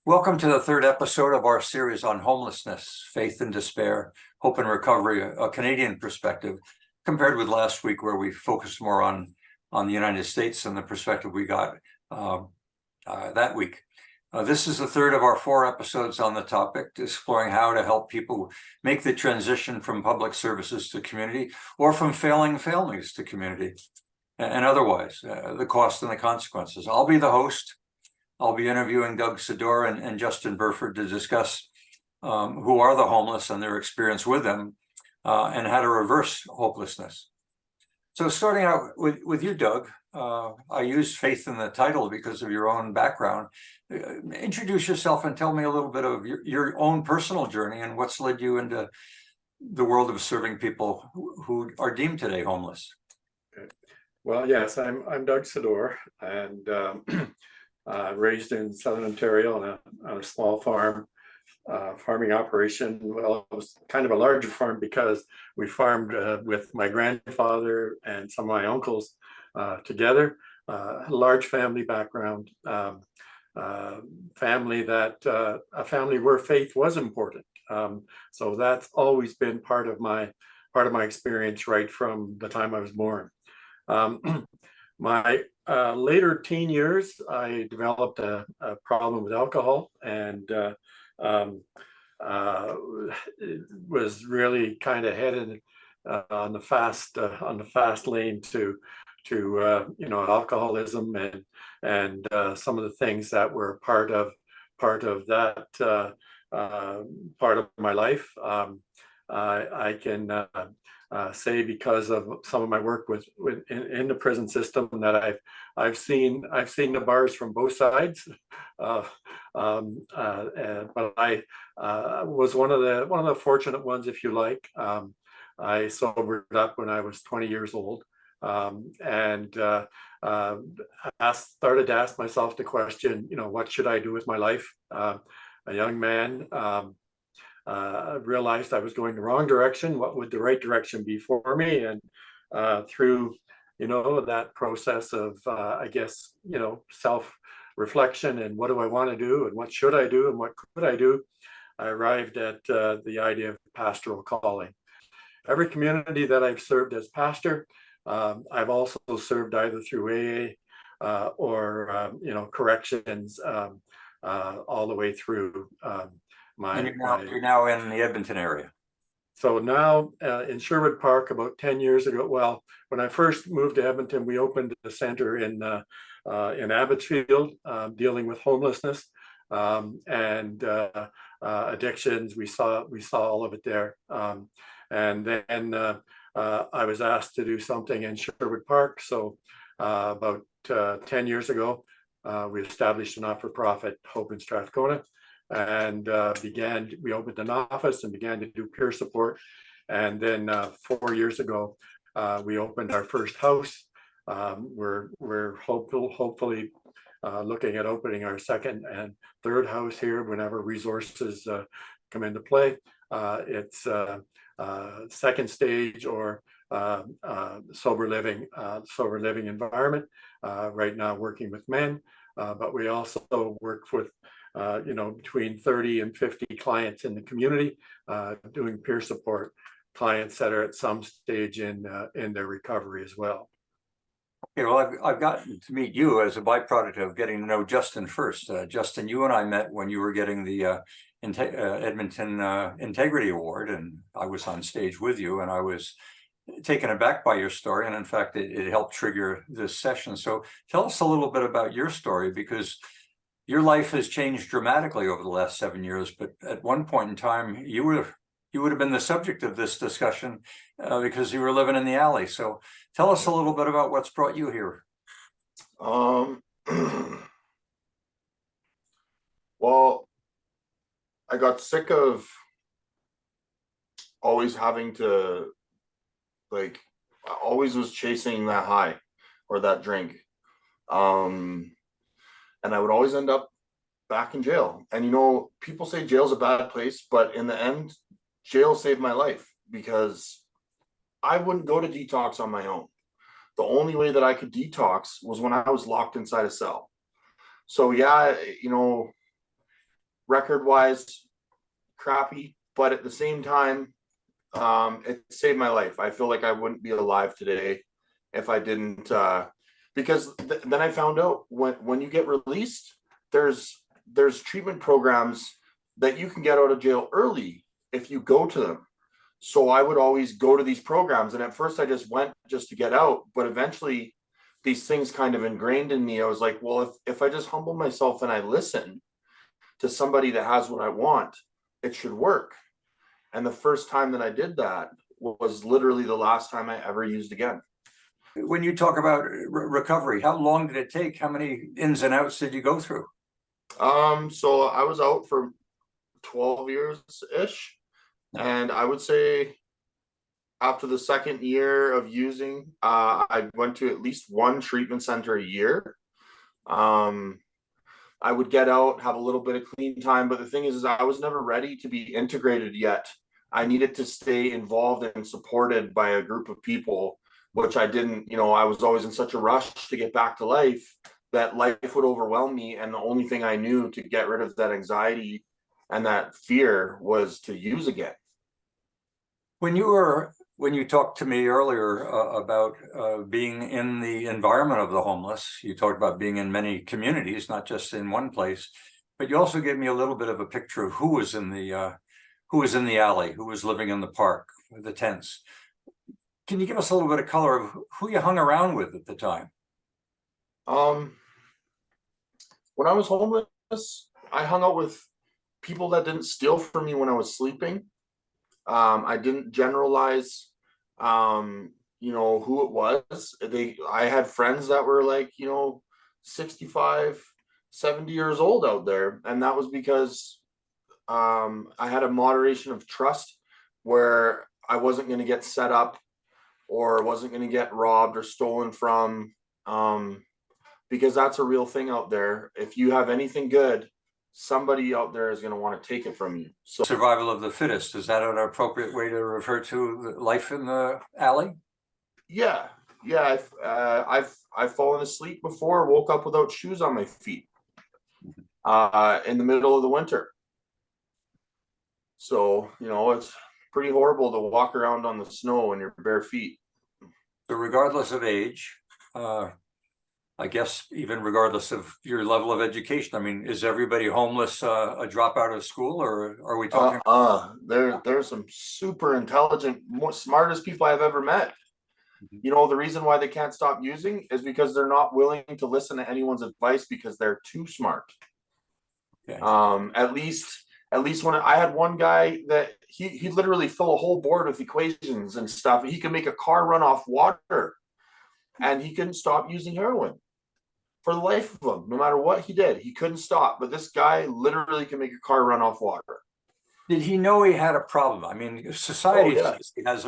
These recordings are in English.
Welcome to the third episode of our series on homelessness, faith and despair, hope and recovery, a Canadian perspective, compared with last week where we focused more on the United States and the perspective we got that week. This is the third of our 4 episodes on the topic, exploring how to help people make the transition from public services to community or from failing families to community and otherwise, the cost and the consequences. I'll be the host. I'll be interviewing Doug Sedore and Justin Burford to discuss who are the homeless and their experience with them and how to reverse hopelessness. So starting out with you, Doug, I use faith in the title because of your own background. Introduce yourself and tell me a little bit of your own personal journey and what's led you into the world of serving people who are deemed today homeless. Okay. Well, yes, I'm Doug Sedore, and raised in Southern Ontario on a small farming operation. Well, it was kind of a larger farm because we farmed with my grandfather and some of my uncles together. A large family background, a family where faith was important. So that's always been part of my experience right from the time I was born. My later teen years, I developed a problem with alcohol and was really kind of headed on the fast lane to alcoholism and some of the things that were part of that part of my life. I can say because of some of my work in the prison system that I've seen the bars from both sides, but I was one of the fortunate ones, if you like. I sobered up when I was 20 years old, and started to ask myself the question, what should I do with my life? A young man. Realized I was going the wrong direction. What would the right direction be for me? And through, that process of, self-reflection and what do I want to do and what should I do and what could I do, I arrived at the idea of pastoral calling. Every community that I've served as pastor, I've also served either through AA or, corrections all the way through. You're now in the Edmonton area. So now in Sherwood Park about 10 years ago, well, when I first moved to Edmonton, we opened a center in Abbotsfield dealing with homelessness and addictions. We saw all of it there. And then I was asked to do something in Sherwood Park. So about 10 years ago, we established a not-for-profit, Hope in Strathcona. And we opened an office and began to do peer support. And then 4 years ago, we opened our first house. We're hopefully looking at opening our second and third house here whenever resources come into play. It's second stage or sober living environment. Right now, working with men, but we also work with between 30 and 50 clients in the community, doing peer support, clients that are at some stage in their recovery as well. Okay, well, I've gotten to meet you as a byproduct of getting to know Justin first. Justin, you and I met when you were getting the Edmonton Integrity Award, and I was on stage with you, and I was taken aback by your story, and in fact, it helped trigger this session. So tell us a little bit about your story, because your life has changed dramatically over the last 7 years, but at one point in time, you would have been the subject of this discussion because you were living in the alley. So tell us a little bit about what's brought you here. Well, I got sick of always having to, I always was chasing that high or that drink. And I would always end up back in jail. And, people say jail's a bad place, but in the end, jail saved my life because I wouldn't go to detox on my own. The only way that I could detox was when I was locked inside a cell. So yeah, record wise, crappy, but at the same time, it saved my life. I feel like I wouldn't be alive today if I didn't, because then I found out when you get released, there's treatment programs that you can get out of jail early if you go to them. So I would always go to these programs, and at first I just went just to get out, but eventually these things kind of ingrained in me. I was like, well, if I just humble myself and I listen to somebody that has what I want, it should work. And the first time that I did that was literally the last time I ever used again. When you talk about recovery, how long did it take? How many ins and outs did you go through? So I was out for 12 years ish. And I would say after the second year of using, I went to at least one treatment center a year. I would get out, have a little bit of clean time, but the thing is I was never ready to be integrated yet. I needed to stay involved and supported by a group of people, which I didn't. I was always in such a rush to get back to life that life would overwhelm me. And the only thing I knew to get rid of that anxiety and that fear was to use again. When you talked to me earlier about being in the environment of the homeless, you talked about being in many communities, not just in one place, but you also gave me a little bit of a picture of who was in the alley, who was living in the park, the tents. Can you give us a little bit of color of who you hung around with at the time? When I was homeless, I hung out with people that didn't steal from me when I was sleeping. I didn't generalize, who it was. I had friends that were like, 65, 70 years old out there. And that was because I had a moderation of trust where I wasn't going to get set up or wasn't going to get robbed or stolen from, because that's a real thing out there. If you have anything good, somebody out there is going to want to take it from you. So survival of the fittest, is that an appropriate way to refer to life in the alley? Yeah. I've fallen asleep before, woke up without shoes on my feet in the middle of the winter. So it's pretty horrible to walk around on the snow in your bare feet. So regardless of age, I guess even regardless of your level of education, I mean, is everybody homeless a dropout of school, or are we talking? There's some super intelligent, smartest people I've ever met. The reason why they can't stop using is because they're not willing to listen to anyone's advice because they're too smart. Okay. At least when I had one guy that he literally fill a whole board with equations and stuff. He could make a car run off water, and he couldn't stop using heroin. For the life of him, no matter what he did, he couldn't stop. But this guy literally can make a car run off water. Did he know he had a problem? I mean, society says he has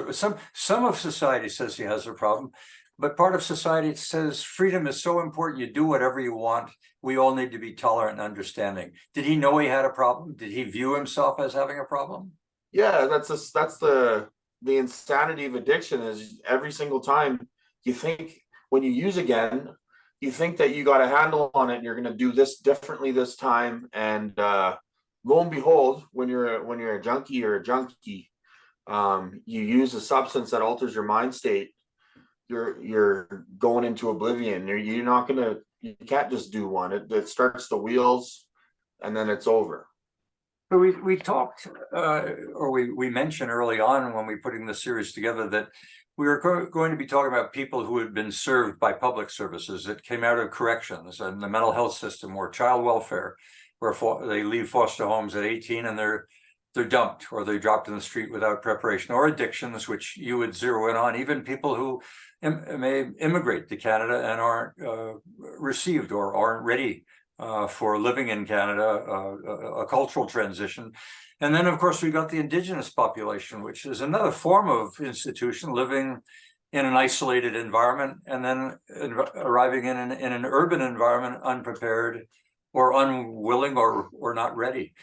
some of society says he has a problem, but part of society says freedom is so important. You do whatever you want. We all need to be tolerant and understanding. Did he know he had a problem? Did he view himself as having a problem? Yeah, that's the insanity of addiction. Is every single time you think when you use again, you think that you got a handle on it and you're going to do this differently this time. And lo and behold, when you're a junkie or a junkie, you use a substance that alters your mind state. You're going into oblivion. You can't just do one. It starts the wheels and then it's over. So we talked, or we mentioned early on when we putting the series together that we were going to be talking about people who had been served by public services that came out of corrections and the mental health system or child welfare, where they leave foster homes at 18 and they're dumped or they're dropped in the street without preparation, or addictions, which you would zero in on, even people who may immigrate to Canada and aren't received or aren't ready for living in Canada, a cultural transition. And then, of course, we got the Indigenous population, which is another form of institution, living in an isolated environment and then arriving in an urban environment unprepared or unwilling or not ready.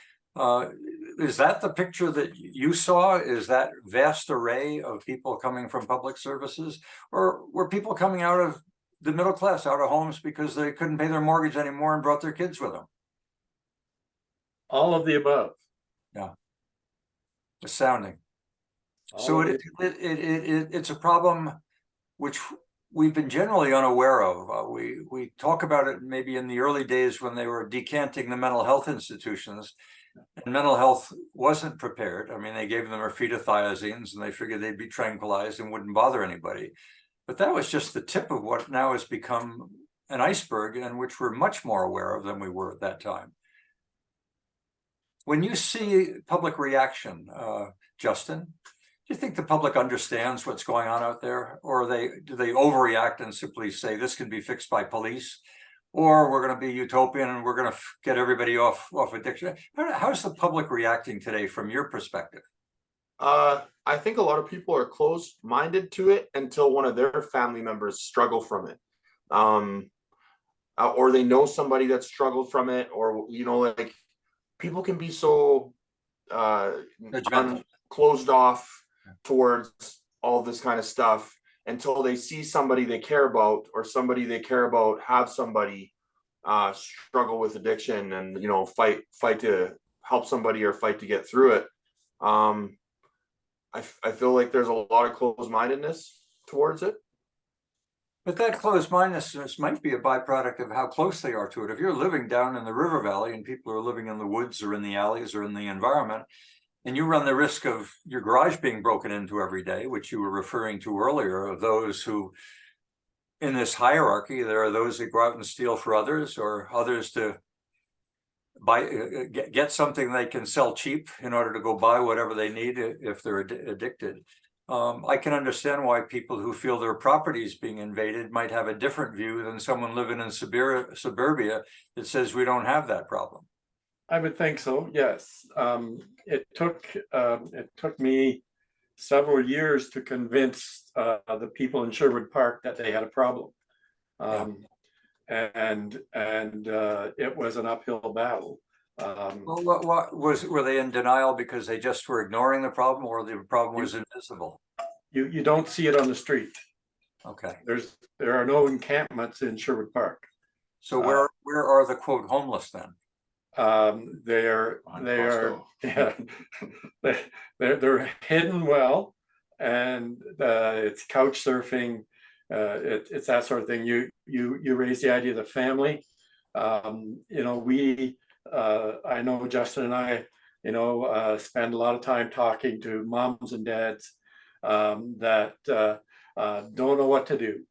Is that the picture that you saw? Is that vast array of people coming from public services? Or were people coming out of the middle class, out of homes because they couldn't pay their mortgage anymore and brought their kids with them? All of the above. Astounding. All So of the- it's a problem which we've been generally unaware of. We talk about it maybe in the early days when they were decanting the mental health institutions, and mental health wasn't prepared. I mean, they gave them thiazines and they figured they'd be tranquilized and wouldn't bother anybody. But that was just the tip of what now has become an iceberg, and which we're much more aware of than we were at that time. When you see public reaction, Justin, do you think the public understands what's going on out there, or do they overreact and simply say this can be fixed by police, or we're going to be utopian and we're going to get everybody off addiction? How's the public reacting today from your perspective? I think a lot of people are closed-minded to it until one of their family members struggle from it. Or they know somebody that struggled from it, or, like, people can be so closed off towards all this kind of stuff until they see somebody they care about, or somebody they care about have somebody struggle with addiction, and fight to help somebody or fight to get through it. I feel like there's a lot of closed-mindedness towards it. But that closed-mindedness might be a byproduct of how close they are to it. If you're living down in the river valley and people are living in the woods or in the alleys or in the environment, and you run the risk of your garage being broken into every day, which you were referring to earlier, of those who, in this hierarchy, there are those that go out and steal for others, or others to get something they can sell cheap in order to go buy whatever they need if they're addicted. I can understand why people who feel their property is being invaded might have a different view than someone living in suburbia that says we don't have that problem. I would think so, yes. It took me several years to convince the people in Sherwood Park that they had a problem. And it was an uphill battle. Well, were they in denial because they just were ignoring the problem, or the problem was invisible? You don't see it on the street. Okay. There are no encampments in Sherwood Park. So where are the quote homeless then? They're hidden well, and it's couch surfing. It's that sort of thing. You raise the idea of the family. I know Justin and I, spend a lot of time talking to moms and dads that don't know what to do.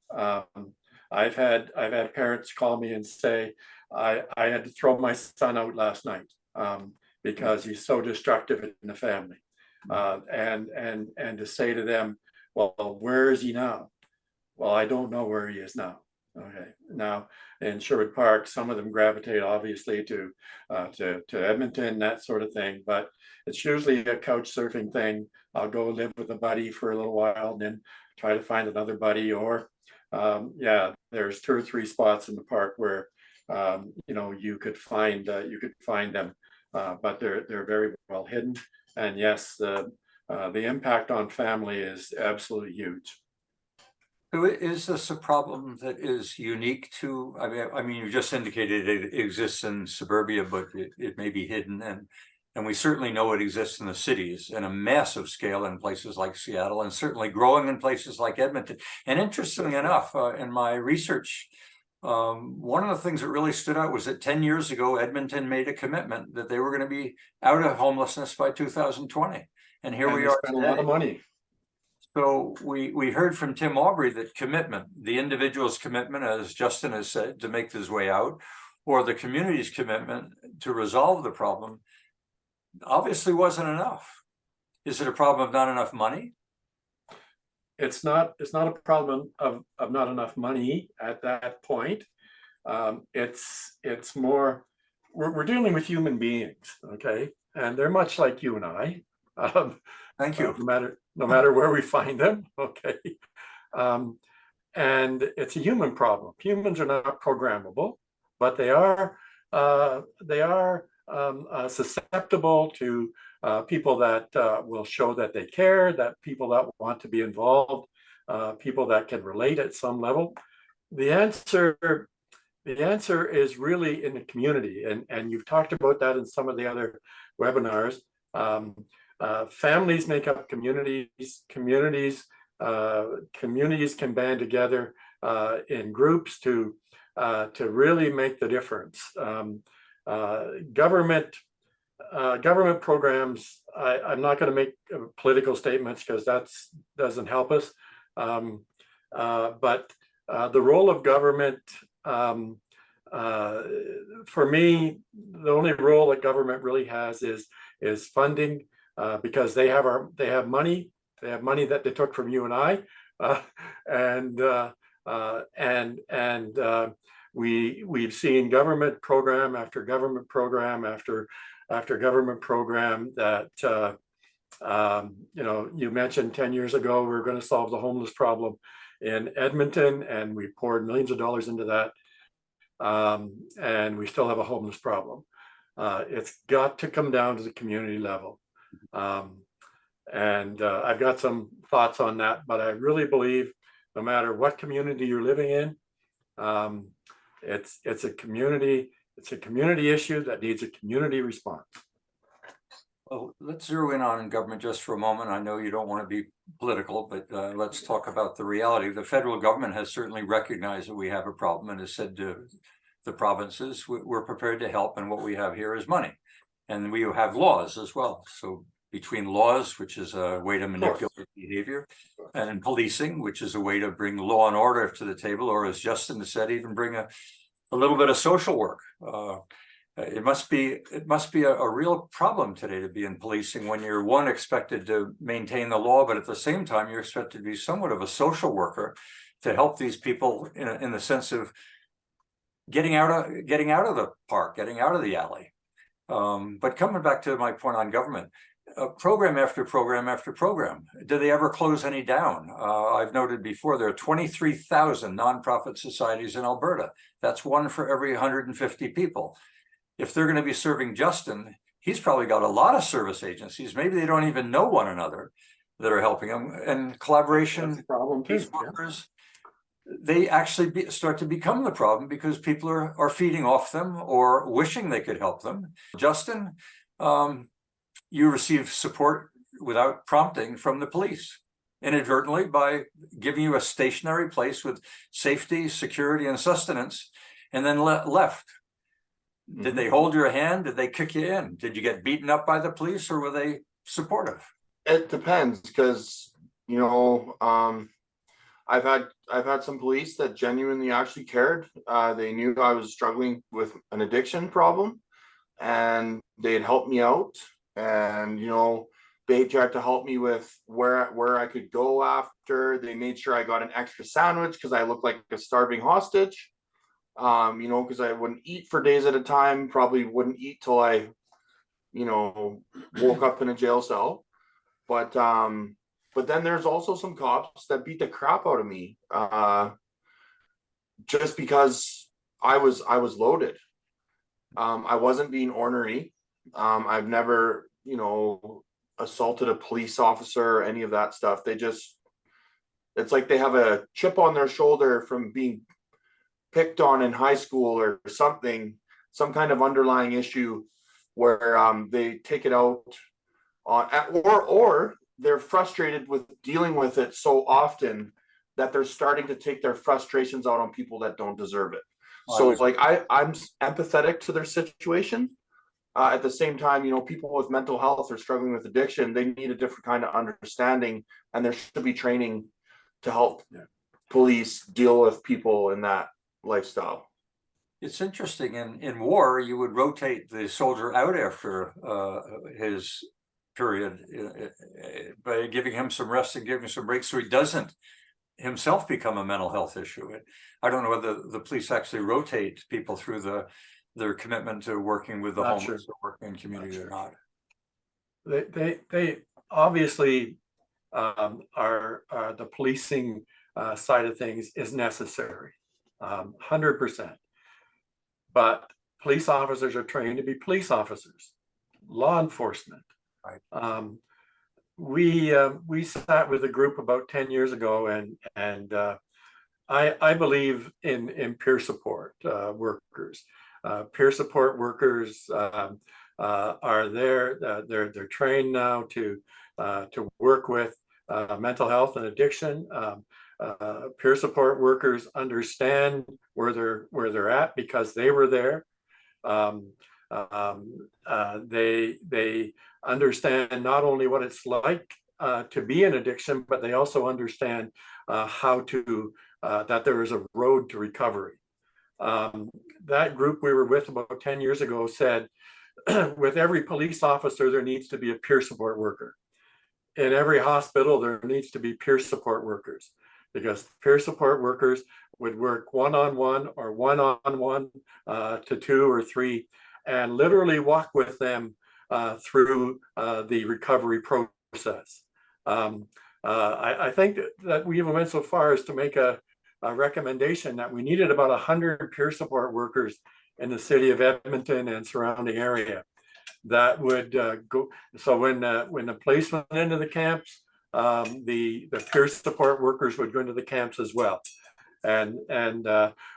I've had parents call me and say, I had to throw my son out last night because he's so destructive in the family. And to say to them, well, where is he now? Well, I don't know where he is now. Okay. Now in Sherwood Park, some of them gravitate obviously to Edmonton, that sort of thing, but it's usually a couch surfing thing. I'll go live with a buddy for a little while and then try to find another buddy, or there's 2 or 3 spots in the park where you could find them, but they're very well hidden. And yes, the impact on family is absolutely huge. So is this a problem that is unique to, I mean, you just indicated it exists in suburbia, but it may be hidden, and we certainly know it exists in the cities in a massive scale in places like Seattle, and certainly growing in places like Edmonton. And interestingly enough, in my research, one of the things that really stood out was that 10 years ago, Edmonton made a commitment that they were going to be out of homelessness by 2020. And here we are today. A lot of money. So we heard from Tim Aubrey that commitment, the individual's commitment, as Justin has said, to make his way out, or the community's commitment to resolve the problem, obviously wasn't enough. Is it a problem of not enough money? It's not a problem of not enough money at that point. It's more, we're dealing with human beings, okay? And they're much like you and I. Thank you. No matter where we find them, okay. And it's a human problem. Humans are not programmable, but they are susceptible to people that will show that they care, that people that want to be involved, people that can relate at some level. The answer The answer is really in the community, and you've talked about that in some of the other webinars. Families make up communities. Communities can band together in groups to really make the difference. Government programs. I'm not going to make political statements because that doesn't help us. But the role of government, for me, the only role that government really has is funding, because they have money. They have money that they took from you and I, we've seen government program after government program after government program that you mentioned 10 years ago we were going to solve the homeless problem in Edmonton, and we poured millions of dollars into that, and we still have a homeless problem. It's got to come down to the community level. I've got some thoughts on that, but I really believe no matter what community you're living in, it's a community issue that needs a community response. Well, let's zero in on government just for a moment. I know you don't want to be political, but let's talk about the reality. The federal government has certainly recognized that we have a problem and has said to the provinces, we're prepared to help, and what we have here is money. And we have laws as well. So between laws, which is a way to manipulate behavior, and policing, which is a way to bring law and order to the table, or as Justin said, even bring a little bit of social work. It must be a real problem today to be in policing when you're expected to maintain the law, but at the same time you're expected to be somewhat of a social worker to help these people in the sense of getting out of the park, getting out of the alley. But coming back to my point on government, program after program after program, do they ever close any down? I've noted before there are 23,000 nonprofit societies in Alberta. That's one for every 150 people. If they're going to be serving Justin, he's probably got a lot of service agencies. Maybe they don't even know one another that are helping him. And collaboration, these workers, they actually start to become the problem because people are feeding off them or wishing they could help them. Justin, you receive support without prompting from the police, inadvertently, by giving you a stationary place with safety, security, and sustenance, and then left. Did they hold your hand? Did they kick you in? Did you get beaten up by the police, or were they supportive? It depends, because I've had some police that genuinely actually cared. They knew I was struggling with an addiction problem, and they had helped me out. And they tried to help me with where I could go after. They made sure I got an extra sandwich because I looked like a starving hostage. Because I wouldn't eat for days at a time, probably wouldn't eat till I, woke up in a jail cell. But then there's also some cops that beat the crap out of me, just because I was loaded. I wasn't being ornery. I've never, assaulted a police officer or any of that stuff. It's like they have a chip on their shoulder from being picked on in high school or something, some kind of underlying issue where they take it out on, or they're frustrated with dealing with it so often that they're starting to take their frustrations out on people that don't deserve it. So it's like I'm empathetic to their situation. At the same time, people with mental health or struggling with addiction, they need a different kind of understanding, and there should be training to help police deal with people in that lifestyle. It's interesting. In war, you would rotate the soldier out after his period by giving him some rest and giving him some breaks, so he doesn't himself become a mental health issue. I don't know whether the police actually rotate people through their commitment to working with the homeless or working in community or not. They obviously are the policing side of things is necessary, 100%. But police officers are trained to be police officers, law enforcement. Right. We sat with a group about 10 years ago, and I believe in peer support workers. Peer support workers are there. They're trained now to work with mental health and addiction. Peer support workers understand where they're at because they were there. They understand not only what it's like to be in addiction, but they also understand how to that there is a road to recovery. That group we were with about 10 years ago said, with every police officer, there needs to be a peer support worker. In every hospital, there needs to be peer support workers, because peer support workers would work one-on-one or one-on-one to 2 or 3, and literally walk with them through the recovery process. I think that we even went so far as to make a recommendation that we needed about 100 peer support workers in the city of Edmonton and surrounding area that would go. So when the police went into the camps, the peer support workers would go into the camps as well. And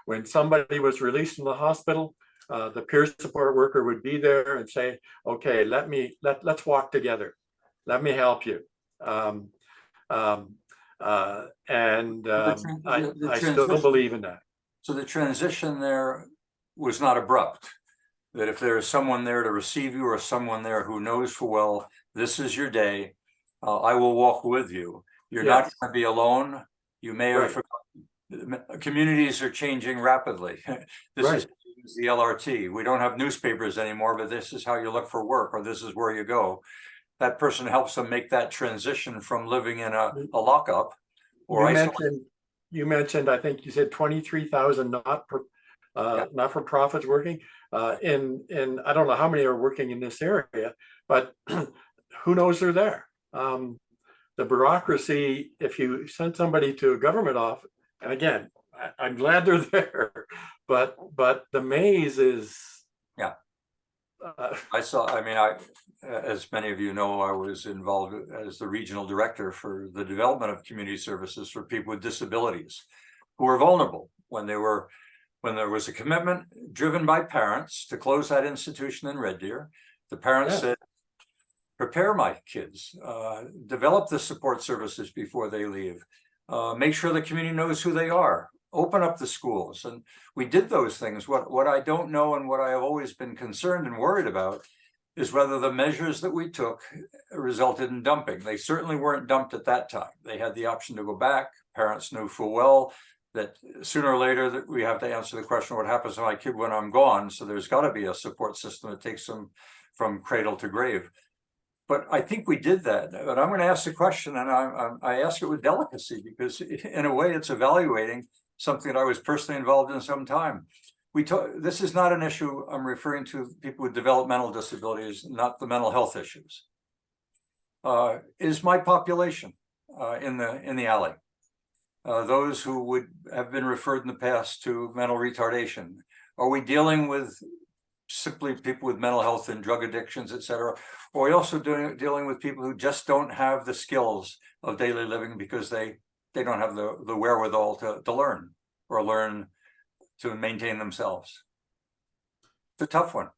when somebody was released from the hospital, the peer support worker would be there and say, "Okay, let's walk together. Let me help you." I still believe in that. So the transition there was not abrupt. That if there is someone there to receive you, or someone there who knows full well this is your day, I will walk with you. You're not going to be alone. You may have forgotten. Communities are changing rapidly. This is the LRT. We don't have newspapers anymore, but this is how you look for work, or this is where you go. That person helps them make that transition from living in a lockup. Or you mentioned, I think you said 23,000 not-for-profits working. In I don't know how many are working in this area, but who knows they're there. The bureaucracy, if you send somebody to a government office, and again, I'm glad they're there, but the maze is. As many of you know, I was involved as the regional director for the development of community services for people with disabilities who were vulnerable when there was a commitment driven by parents to close that institution in Red Deer. The parents said, prepare my kids, develop the support services before they leave, make sure the community knows who they are, open up the schools. And we did those things. What I don't know, and what I have always been concerned and worried about, is whether the measures that we took resulted in dumping. They certainly weren't dumped at that time. They had the option to go back. Parents knew full well that sooner or later that we have to answer the question, what happens to my kid when I'm gone? So there's got to be a support system that takes them from cradle to grave. But I think we did that. But I'm going to ask the question, and I ask it with delicacy, because in a way it's evaluating something that I was personally involved in some time. This is not an issue. I'm referring to people with developmental disabilities, not the mental health issues. Is my population in the alley? Those who would have been referred in the past to mental retardation? Are we dealing with simply people with mental health and drug addictions, et cetera? Or are we also dealing with people who just don't have the skills of daily living because they don't have the wherewithal to learn to maintain themselves? It's a tough one.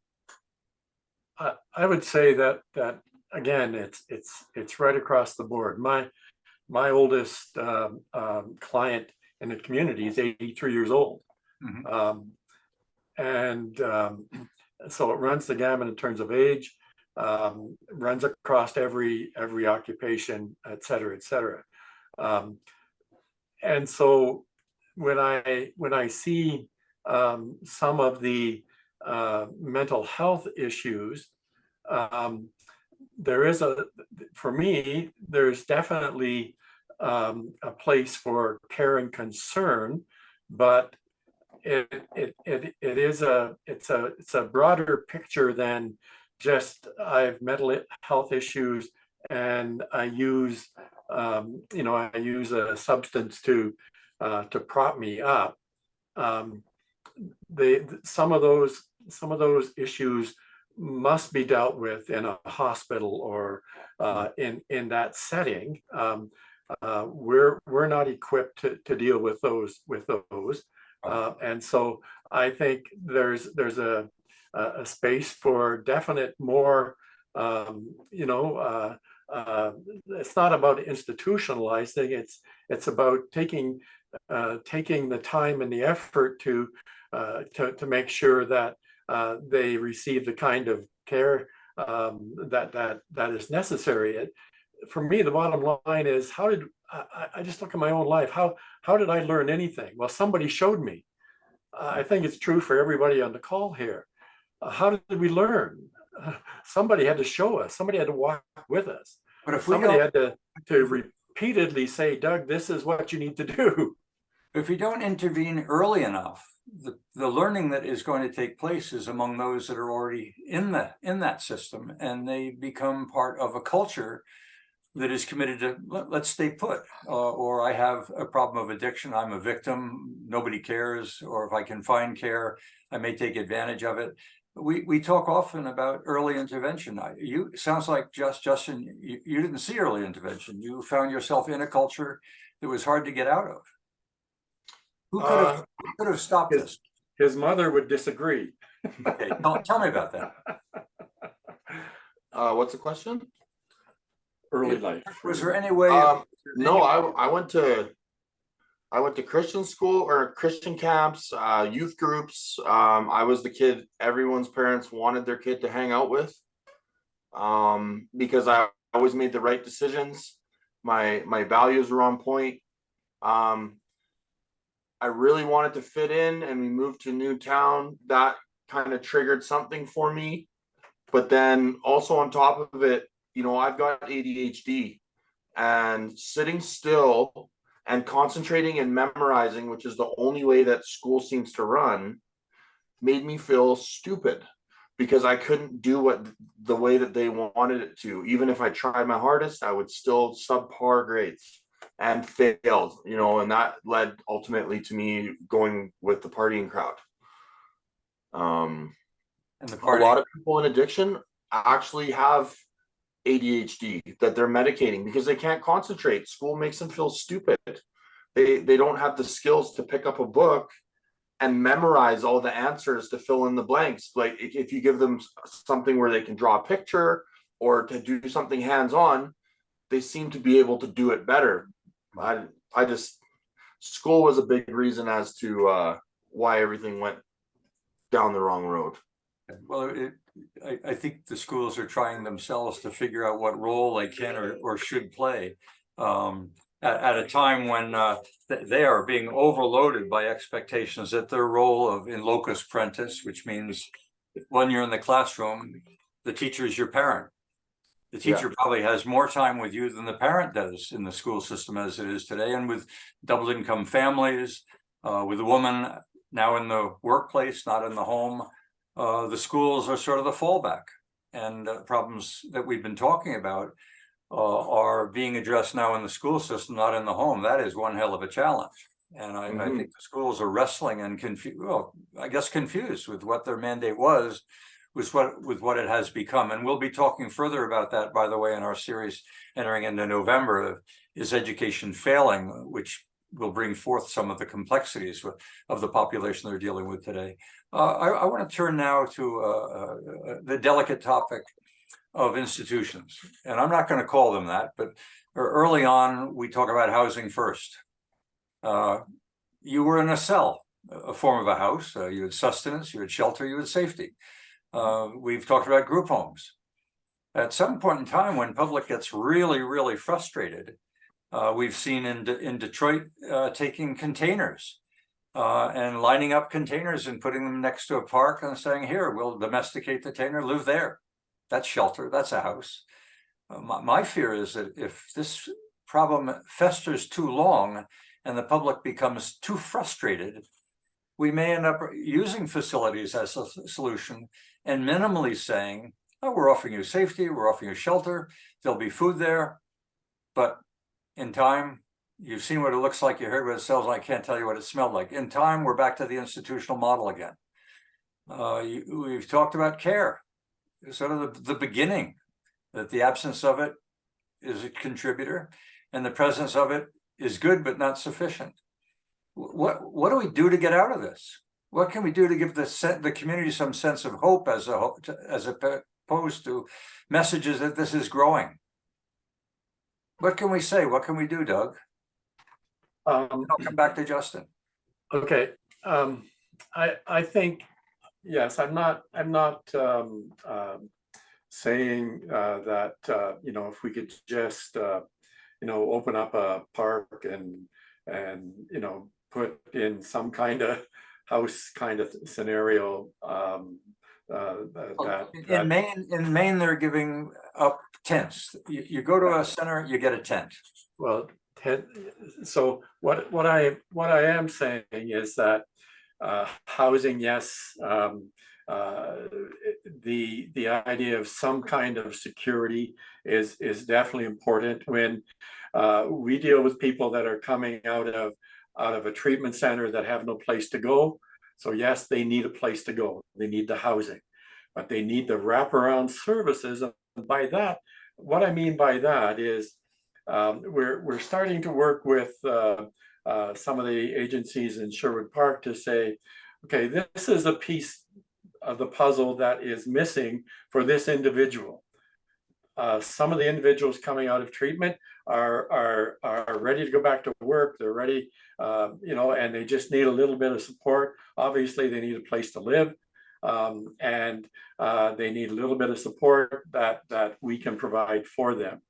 I would say that again, it's right across the board. My oldest client in the community is 83 years old. So it runs the gamut in terms of age, runs across every occupation, et cetera, et cetera. And so when I see some of the mental health issues, for me, there's definitely a place for care and concern, but it's a broader picture than just I have mental health issues and I use a substance to prop me up. Some of those issues must be dealt with in a hospital or in that setting. we're not equipped to deal with those and so I think there's a space for definite more it's not about institutionalizing, it's about taking the time and the effort to make sure that they receive the kind of care that is necessary. For me, the bottom line is, I just look at my own life. How did I learn anything? Well, somebody showed me. I think it's true for everybody on the call here. How did we learn? Somebody had to show us. Somebody had to walk with us. But if somebody had to repeatedly say, Doug, this is what you need to do. If we don't intervene early enough, the learning that is going to take place is among those that are already in that system, and they become part of a culture that is committed to let's stay put, or I have a problem of addiction, I'm a victim, nobody cares, or if I can find care, I may take advantage of it. We talk often about early intervention. Sounds like Justin, you didn't see early intervention. You found yourself in a culture that was hard to get out of. Who could have stopped this? His mother would disagree. Okay, tell me about that. What's the question? Early life. Was there any way? No, I went to Christian school or Christian camps, youth groups. I was the kid everyone's parents wanted their kid to hang out with, because I always made the right decisions. My values were on point. I really wanted to fit in, and we moved to a new town. That kind of triggered something for me. But then also on top of it, I've got ADHD, and sitting still and concentrating and memorizing, which is the only way that school seems to run, made me feel stupid because I couldn't do the way that they wanted it to. Even if I tried my hardest, I would still subpar grades and failed, and that led ultimately to me going with the partying crowd. And a lot of people in addiction actually have ADHD that they're medicating because they can't concentrate. School makes them feel stupid. They don't have the skills to pick up a book and memorize all the answers to fill in the blanks. Like if you give them something where they can draw a picture or to do something hands-on, they seem to be able to do it better. School was a big reason as to why everything went down the wrong road. Well, I think the schools are trying themselves to figure out what role they can or should play at a time when they are being overloaded by expectations that their role in locus parentis, which means when you're in the classroom, the teacher is your parent. The teacher probably has more time with you than the parent does in the school system as it is today. And with double income families, with a woman now in the workplace, not in the home, the schools are sort of the fallback. And problems that we've been talking about are being addressed now in the school system, not in the home. That is one hell of a challenge. And I think the schools are wrestling and confused with what their mandate was with what it has become. And we'll be talking further about that, by the way, in our series entering into November, Is Education Failing?, which will bring forth some of the complexities of the population they're dealing with today. I want to turn now to the delicate topic of institutions. And I'm not going to call them that, but early on, we talk about housing first. You were in a cell, a form of a house. You had sustenance, you had shelter, you had safety. We've talked about group homes. At some point in time, when public gets really, really frustrated, we've seen in Detroit taking containers and lining up containers and putting them next to a park and saying, here, we'll domesticate the container, live there. That's shelter, that's a house. My fear is that if this problem festers too long and the public becomes too frustrated, we may end up using facilities as a solution and minimally saying, oh, we're offering you safety, we're offering you shelter, there'll be food there. But in time, you've seen what it looks like, you heard what it smells like, I can't tell you what it smelled like. In time, we're back to the institutional model again. We've talked about care, sort of the beginning, that the absence of it is a contributor. and the presence of it is good but not sufficient. What do we do to get out of this? What can we do to give the community some sense of hope as opposed to messages that this is growing? What can we say? What can we do, Doug? I'll come back to Justin. Okay. I think, yes, I'm not saying that, if we could just, open up a park and, put in some kind of house kind of scenario. In Maine, they're giving up tents. You go to a center, you get a tent. Well, so what I am saying is that housing, yes, the idea of some kind of security is definitely important when we deal with people that are coming out of a treatment center that have no place to go. So yes, they need a place to go. They need the housing, but they need the wraparound services. And by that, what I mean by that is we're starting to work with some of the agencies in Sherwood Park to say, okay, this is a piece of the puzzle that is missing for this individual. Some of the individuals coming out of treatment are ready to go back to work. They're ready, and they just need a little bit of support. Obviously, they need a place to live, and they need a little bit of support that we can provide for them.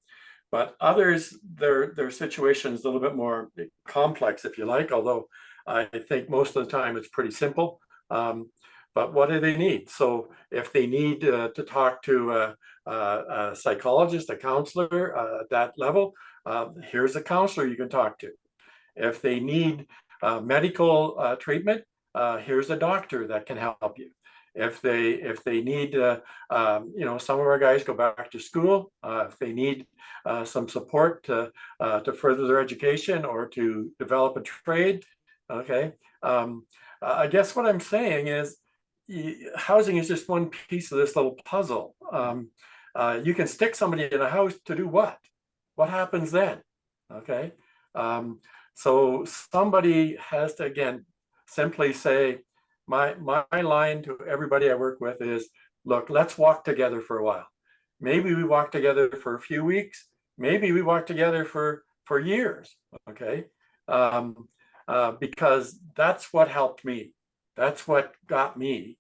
But others, their situation is a little bit more complex, if you like, although I think most of the time it's pretty simple. But what do they need? So if they need to talk to a psychologist, a counselor at that level, here's a counselor you can talk to. If they need medical treatment, here's a doctor that can help you. If they need, some of our guys go back to school. If they need some support to further their education or to develop a trade, okay. I guess what I'm saying is housing is just one piece of this little puzzle. You can stick somebody in a house to do what? What happens then? Okay. So somebody has to, again, simply say, my line to everybody I work with is, look, let's walk together for a while. Maybe we walk together for a few weeks. Maybe we walk together for years. Okay. Because that's what helped me. That's what got me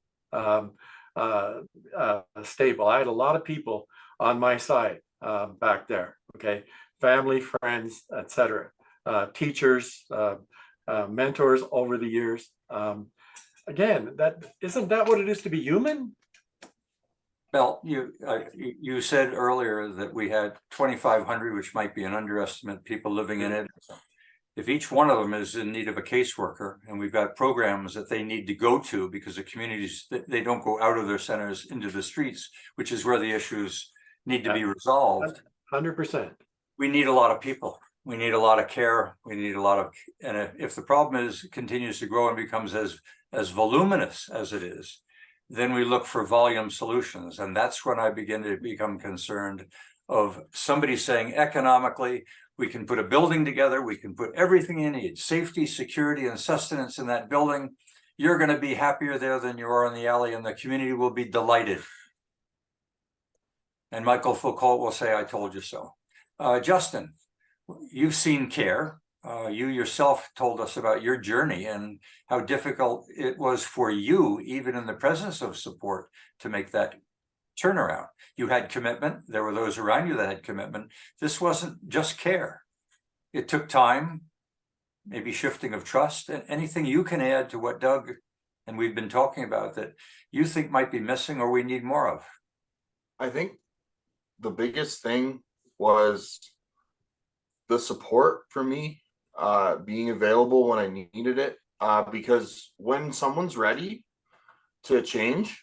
stable. I had a lot of people on my side back there. Okay. Family, friends, etc. Teachers, mentors over the years. Again, isn't that what it is to be human? Well, you said earlier that we had 2,500, which might be an underestimate, people living in it. If each one of them is in need of a caseworker, and we've got programs that they need to go to because the communities, they don't go out of their centers into the streets, which is where the issues need to be resolved. 100%. We need a lot of people. We need a lot of care. We need a lot of, and if the problem continues to grow and becomes as voluminous as it is, then we look for volume solutions. And that's when I begin to become concerned of somebody saying economically, we can put a building together, we can put everything you need, safety, security, and sustenance in that building. You're going to be happier there than you are in the alley, and the community will be delighted. And Michael Foucault will say, I told you so. Justin, you've seen care. You yourself told us about your journey and how difficult it was for you, even in the presence of support, to make that turnaround. You had commitment. There were those around you that had commitment. This wasn't just care. It took time, maybe shifting of trust, and anything you can add to what Doug and we've been talking about that you think might be missing or we need more of. I think the biggest thing was the support for me, being available when I needed it, because when someone's ready to change,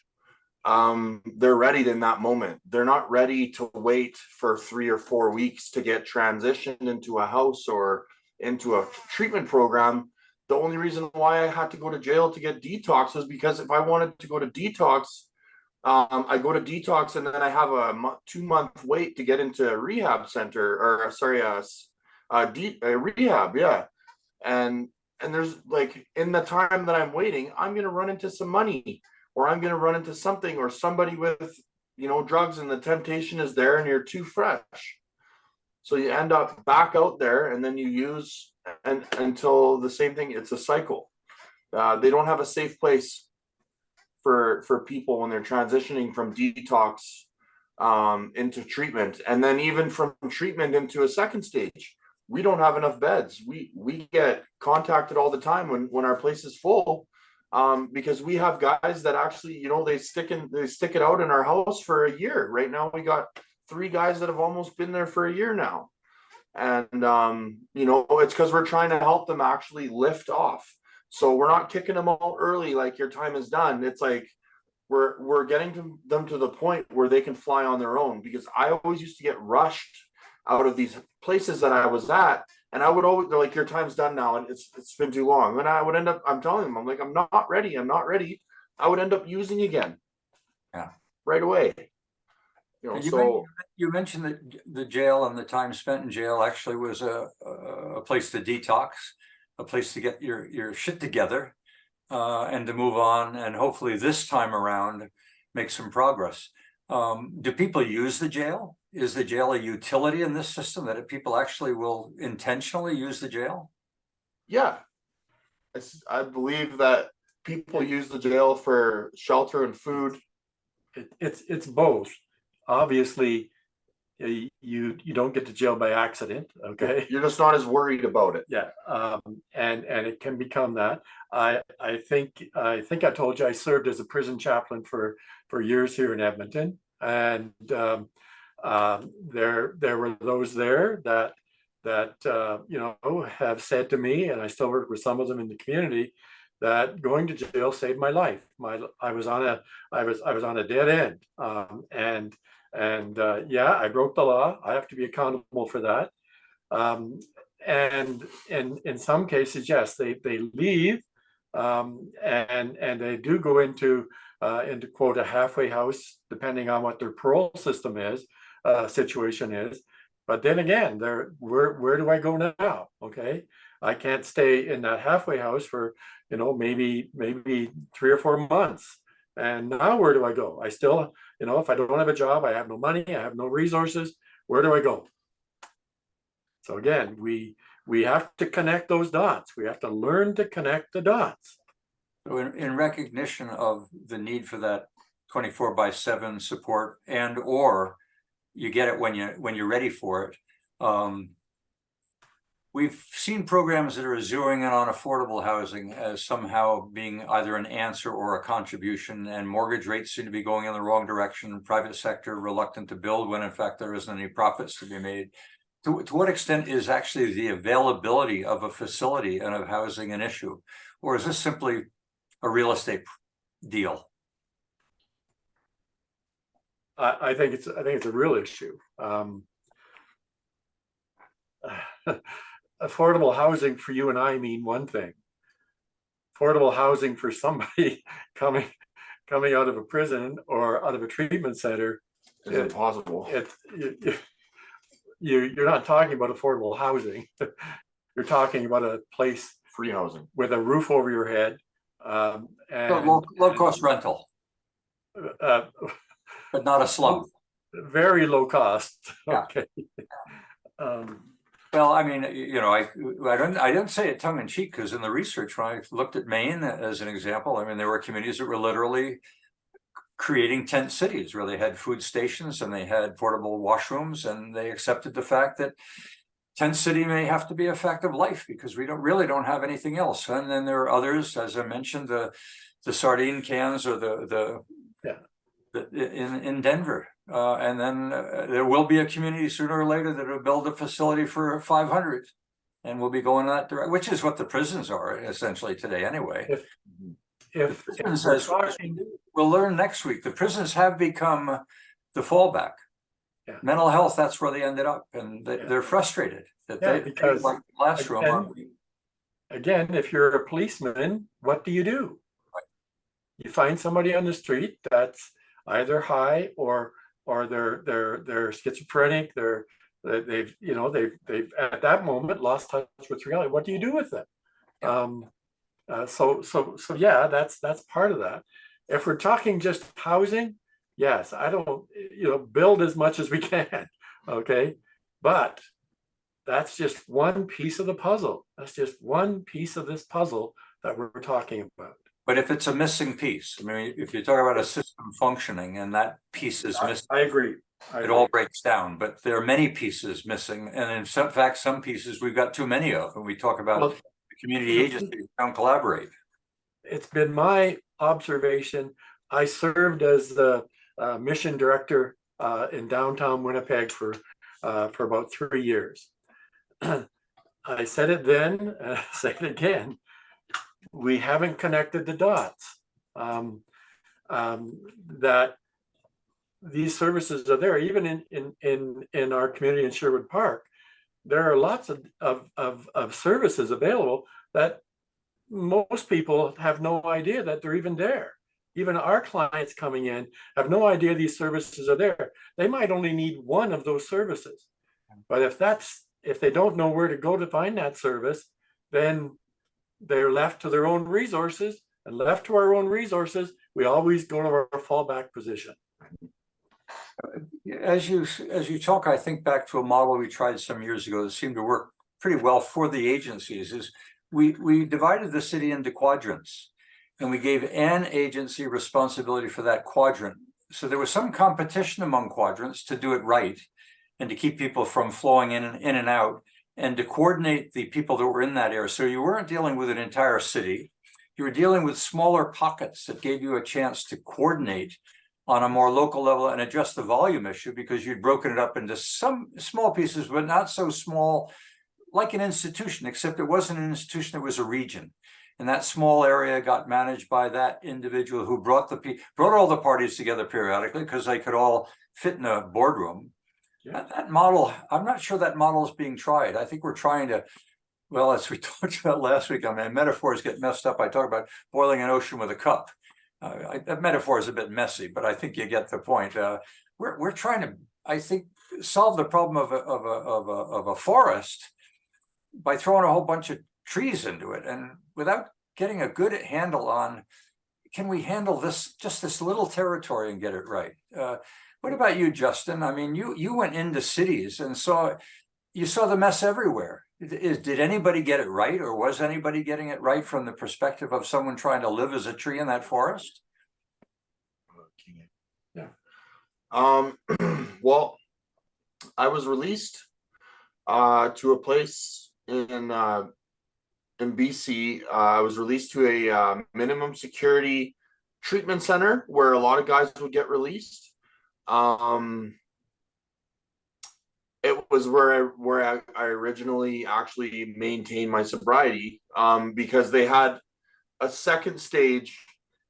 they're ready in that moment. They're not ready to wait for 3 or 4 weeks to get transitioned into a house or into a treatment program. The only reason why I had to go to jail to get detox was because if I wanted to go to detox, I go to detox and then I have a 2-month wait to get into a rehab center, or sorry, rehab, yeah. And there's like, in the time that I'm waiting, I'm gonna run into some money, or I'm gonna run into something, or somebody with, you know, drugs, and the temptation is there, and you're too fresh. So you end up back out there, and then you use, and until the same thing, it's a cycle. They don't have a safe place for people when they're transitioning from detox into treatment, and then even from treatment into a second stage. We don't have enough beds. We get contacted all the time when our place is full, because we have guys that actually, you know, they stick it out in our house for a year. Right now we got 3 guys that have almost been there for a year now. And you know, it's because we're trying to help them actually lift off. So we're not kicking them out early like your time is done. It's like we're getting them to the point where they can fly on their own, because I always used to get rushed out of these places that I was at, and I would always, they're like, your time's done now, and it's been too long. And I would end up, I'm telling them, I'm like, I'm not ready. I would end up using again. Yeah. Right away. You know, so you mentioned that the jail and the time spent in jail actually was a place to detox, a place to get your shit together, and to move on, and hopefully this time around make some progress. Do people use the jail? Is the jail a utility in this system, that people actually will intentionally use the jail? Yeah, I believe that people use the jail for shelter and food. It's both. Obviously, you don't get to jail by accident. Okay, You're just not as worried about it. yeah, and it can become that. I think I told you I served as a prison chaplain for years here in Edmonton, and there were those there that you know, have said to me, and I still work with some of them in the community, that going to jail saved my life. I was on a dead end, and yeah, I broke the law. I have to be accountable for that. And in some cases, yes, they leave, and they do go into quote a halfway house, depending on what their parole system is, situation is. But then again, where do I go now? Okay, I can't stay in that halfway house for, you know, maybe 3 or 4 months. And now where do I go? I still, you know, if I don't have a job, I have no money, I have no resources. Where do I go? So again, we have to connect those dots. We have to learn to connect the dots. So in recognition of the need for that 24/7 support, and or you get it when you're ready for it. We've seen programs that are zeroing in on affordable housing as somehow being either an answer or a contribution, and mortgage rates seem to be going in the wrong direction. Private sector reluctant to build when in fact there isn't any profits to be made. To what extent is actually the availability of a facility and of housing an issue, or is this simply a real estate deal? I think it's a real issue. Affordable housing for you and I mean one thing. Affordable housing for somebody coming out of a prison or out of a treatment center is impossible. You're not talking about affordable housing. You're talking about a place, Free housing, with a roof over your head, and low cost rental, but not a slum. Very low cost. Yeah. Okay. Well, I mean, you know, I didn't say it tongue in cheek, because in the research, when I looked at Maine as an example, I mean, there were communities that were literally creating tent cities where they had food stations and they had portable washrooms, and they accepted the fact that tent city may have to be a fact of life because we don't have anything else. And then there are others, as I mentioned, the sardine cans, or in Denver. And then there will be a community sooner or later that will build a facility for 500, and we'll be going that direction, which is what the prisons are essentially today anyway. If we'll learn next week, the prisons have become the fallback. Yeah. Mental health, that's where they ended up, and they're frustrated that because like the last room. Again, if you're a policeman, what do? Right. You find somebody on the street that's either high or they're schizophrenic, they're They've, you know, they've at that moment lost touch with reality. What do you do with them? So yeah, that's part of that. If we're talking just housing, yes, I don't, you know, build as much as we can, okay? But that's just one piece of the puzzle. That's just one piece of this puzzle that we're talking about. But if it's a missing piece, I mean, if you talk about a system functioning and that piece is missing, I agree. it all breaks down. But there are many pieces missing, and in some fact, some pieces we've got too many of. And we talk about the community agencies don't collaborate. It's been my observation. I served as the mission director in downtown Winnipeg for about 3 years. I said it then, and I say it again. We haven't connected the dots. That these services are there, even in our community in Sherwood Park. There are lots of services available that most people have no idea that they're even there. Even our clients coming in have no idea these services are there. They might only need one of those services. But if they don't know where to go to find that service, then they're left to their own resources, and left to our own resources, we always go to our fallback position. As you talk, I think back to a model we tried some years ago that seemed to work pretty well for the agencies. Is we divided the city into quadrants, and we gave an agency responsibility for that quadrant. So there was some competition among quadrants to do it right, and to keep people from flowing in and out, and to coordinate the people that were in that area. So you weren't dealing with an entire city. You were dealing with smaller pockets that gave you a chance to coordinate on a more local level and address the volume issue, because you'd broken it up into some small pieces, but not so small like an institution, except it wasn't an institution, it was a region. And that small area got managed by that individual who brought all the parties together periodically, because they could all fit in a boardroom. Yeah. That model, I'm not sure that model is being tried. I think we're trying to, well, as we talked about last week, I mean, metaphors get messed up. I talk about boiling an ocean with a cup. That metaphor is a bit messy, but I think you get the point. We're trying to, I think, solve the problem of a forest by throwing a whole bunch of trees into it, and without getting a good handle on, can we handle this, just this little territory, and get it right? What about you, Justin? I mean, you went into cities and you saw the mess everywhere. Did anybody get it right, or was anybody getting it right from the perspective of someone trying to live as a tree in that forest? Yeah. Well, I was released to a place in BC. I was released to a minimum security treatment center where a lot of guys would get released. It was where I originally actually maintained my sobriety, because they had a second stage.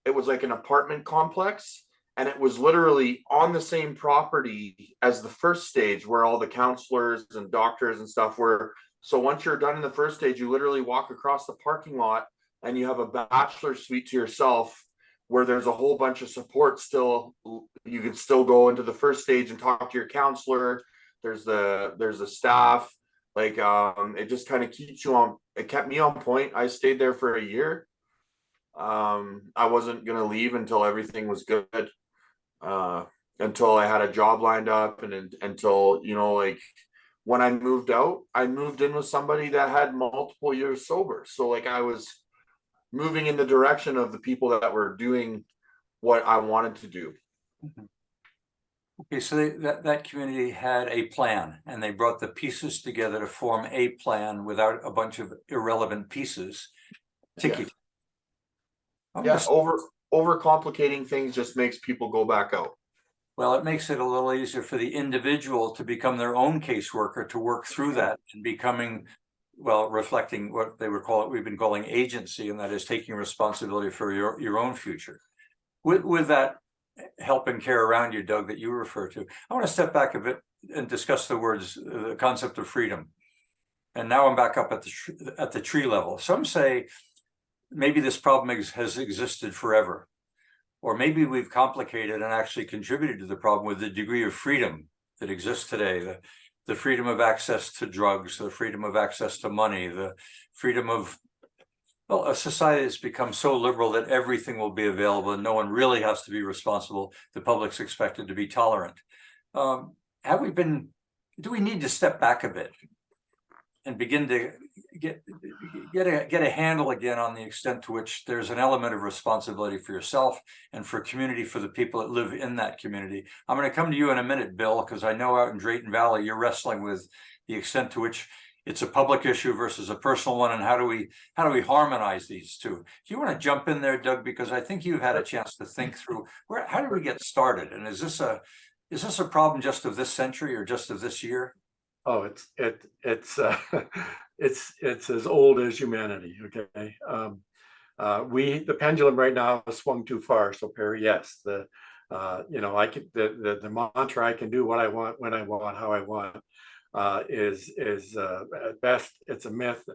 It was like an apartment complex, and it was literally on the same property as the first stage, where all the counselors and doctors and stuff were. So once you're done in the first stage, you literally walk across the parking lot and you have a bachelor suite to yourself, where there's a whole bunch of support still. You can still go into the first stage and talk to your counselor. There's the staff. Like, it just kind of keeps you on. It kept me on point. I stayed there for a year. I wasn't gonna leave until everything was good. Until I had a job lined up, and until, you know, like, when I moved out, I moved in with somebody that had multiple years sober. So like, I was moving in the direction of the people that were doing what I wanted to do. Mm-hmm. Okay, so that community had a plan, and they brought the pieces together to form a plan without a bunch of irrelevant pieces. Yeah, overcomplicating things just makes people go back out. Well, it makes it a little easier for the individual to become their own caseworker, to work through that, and becoming, well, reflecting what we've been calling agency, and that is taking responsibility for your own future. With that help and care around you, Doug, that you refer to, I want to step back a bit and discuss the concept of freedom. And now I'm back up at the tree level. Some say maybe this problem has existed forever, or maybe we've complicated and actually contributed to the problem with the degree of freedom that exists today. the freedom of access to drugs, the freedom of access to money, the freedom of, well, a society has become so liberal that everything will be available and no one really has to be responsible. The public's expected to be tolerant. Do we need to step back a bit and begin to get a handle again on the extent to which there's an element of responsibility for yourself and for community, for the people that live in that community? I'm going to come to you in a minute, Bill, because I know out in Drayton Valley, you're wrestling with the extent to which it's a public issue versus a personal one, and how do we harmonize these two? Do you want to jump in there, Doug? Because I think you've had a chance to think through how do we get started, and is this a problem just of this century or just of this year? Oh, it's it's as old as humanity. Okay, the pendulum right now has swung too far. So Perry, yes, the mantra "I can do what I want, when I want, how I want" is at best it's a myth.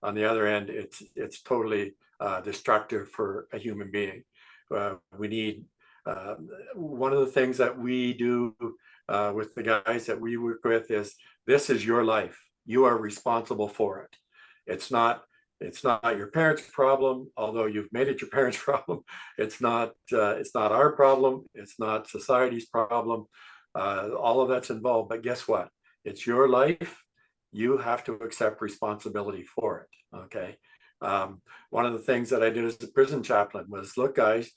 On the other end, it's totally destructive for a human being. We need one of the things that we do with the guys that we work with is, this is your life. You are responsible for it. It's not your parents' problem, although you've made it your parents' problem. It's not our problem. It's not society's problem. All of that's involved. But guess what? It's your life. You have to accept responsibility for it. Okay. One of the things that I did as a prison chaplain was, look, guys,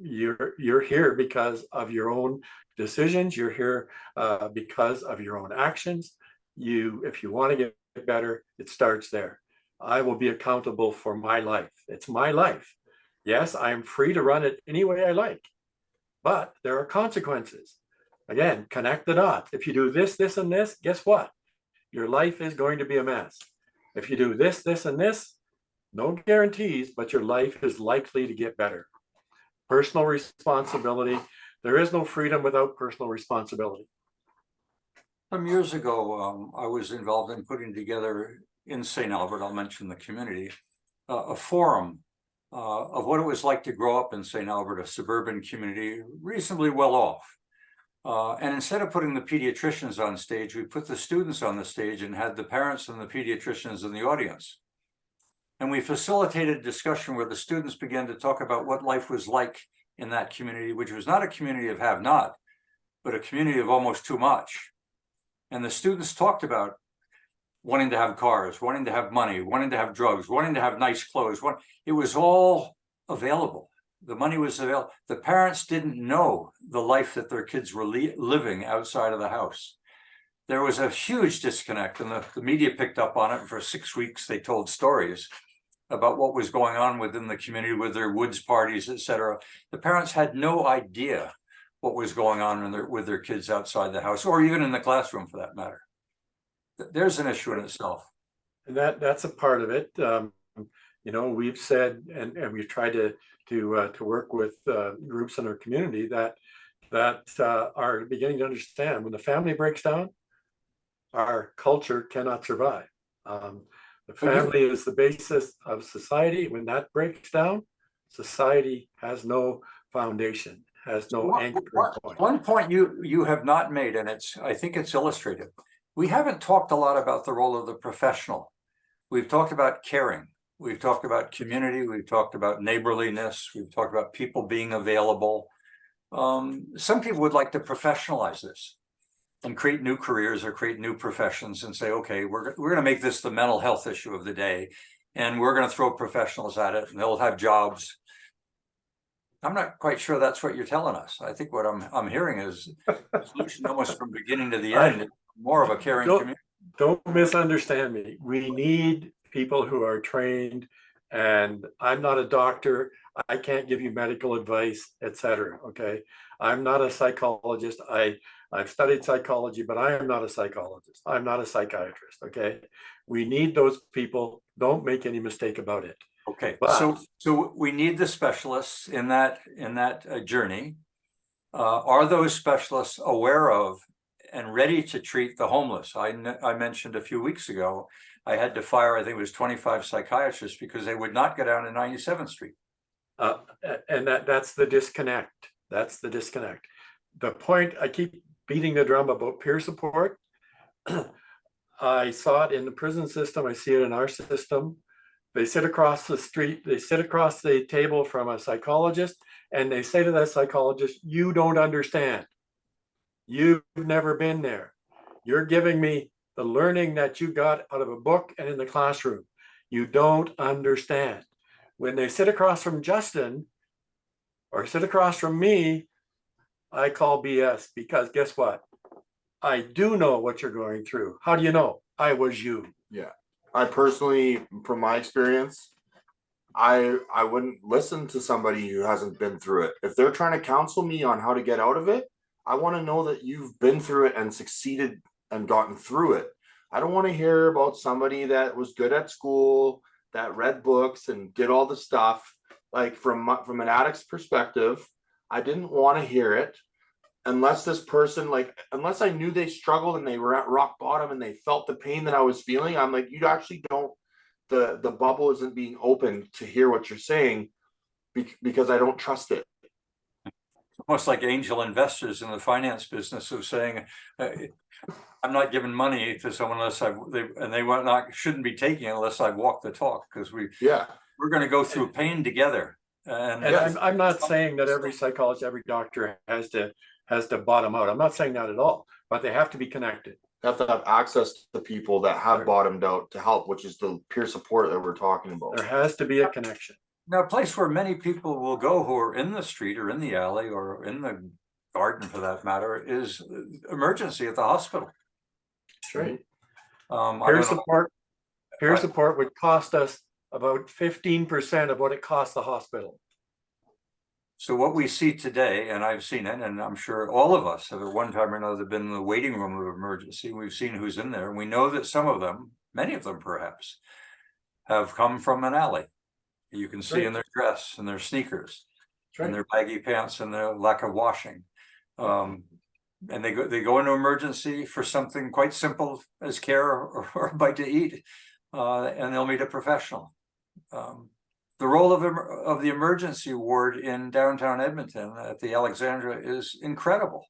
you're here because of your own decisions. You're here because of your own actions. If you want to get better, it starts there. I will be accountable for my life. It's my life. Yes, I am free to run it any way I like, but there are consequences. Again, connect the dots. If you do this, this, and this, guess what? Your life is going to be a mess. If you do this, this, and this, no guarantees, but your life is likely to get better. Personal responsibility. There is no freedom without personal responsibility. Some years ago, I was involved in putting together in St. Albert, I'll mention the community, a forum of what it was like to grow up in St. Albert, a suburban community, reasonably well off. And instead of putting the pediatricians on stage, we put the students on the stage and had the parents and the pediatricians in the audience. And we facilitated a discussion where the students began to talk about what life was like in that community, which was not a community of have not, but a community of almost too much. And the students talked about wanting to have cars, wanting to have money, wanting to have drugs, wanting to have nice clothes. It was all available. The money was available. The parents didn't know the life that their kids were living outside of the house. There was a huge disconnect, and the media picked up on it. And for 6 weeks, they told stories about what was going on within the community with their woods parties, etc. The parents had no idea what was going on with their kids outside the house, or even in the classroom for that matter. There's an issue in itself. And that's a part of it. We've said, and we've tried to work with groups in our community that are beginning to understand, when the family breaks down, our culture cannot survive. The family is the basis of society. When that breaks down, society has no foundation, has no anchoring point. One point you have not made, and I think it's illustrative. We haven't talked a lot about the role of the professional. We've talked about caring. We've talked about community. We've talked about neighborliness. We've talked about people being available. Some people would like to professionalize this and create new careers or create new professions and say, okay, we're going to make this the mental health issue of the day, and we're going to throw professionals at it, and they'll have jobs. I'm not quite sure that's what you're telling us. I think what I'm hearing is the solution almost from beginning to the end, more of a caring community. Don't misunderstand me. We need people who are trained, and I'm not a doctor. I can't give you medical advice, etc. Okay, I'm not a psychologist. I've studied psychology, but I am not a psychologist. I'm not a psychiatrist. Okay, we need those people. Don't make any mistake about it. Okay, but, so we need the specialists in that journey. Are those specialists aware of and ready to treat the homeless? I mentioned a few weeks ago, I had to fire, I think it was 25 psychiatrists because they would not go down to 97th Street. And that's the disconnect. That's the disconnect. The point, I keep beating the drum about peer support. I saw it in the prison system. I see it in our system. They sit across the street, they sit across the table from a psychologist, and they say to that psychologist, "You don't understand. You've never been there. You're giving me the learning that you got out of a book and in the classroom. You don't understand." When they sit across from Justin or sit across from me, I call BS, because guess what? I do know what you're going through. How do you know? I was you. Yeah. I personally, from my experience, I wouldn't listen to somebody who hasn't been through it. If they're trying to counsel me on how to get out of it, I want to know that you've been through it and succeeded and gotten through it. I don't want to hear about somebody that was good at school, that read books and did all the stuff. Like from an addict's perspective, I didn't want to hear it unless this person, like, unless I knew they struggled and they were at rock bottom and they felt the pain that I was feeling. I'm like, you actually don't, the bubble isn't being opened to hear what you're saying because I don't trust it. Almost like angel investors in the finance business of saying, I'm not giving money to someone unless shouldn't be taking it unless I walk the talk, because we're going to go through pain together. And I'm not saying that every psychologist, every doctor has to bottom out. I'm not saying that at all, but they have to be connected. They have to have access to people that have bottomed out to help, which is the peer support that we're talking about. There has to be a connection. Now, a place where many people will go who are in the street or in the alley or in the garden, for that matter, is emergency at the hospital. That's right. Peer support would cost us about 15% of what it costs the hospital. So what we see today, and I've seen it, and I'm sure all of us have at one time or another been in the waiting room of emergency. We've seen who's in there, and we know that some of them, many of them perhaps, have come from an alley. You can see in their dress and their sneakers, and their baggy pants and their lack of washing. And they go into emergency for something quite simple as care or a bite to eat, and they'll meet a professional. The role of the emergency ward in downtown Edmonton at the Alexandra is incredible.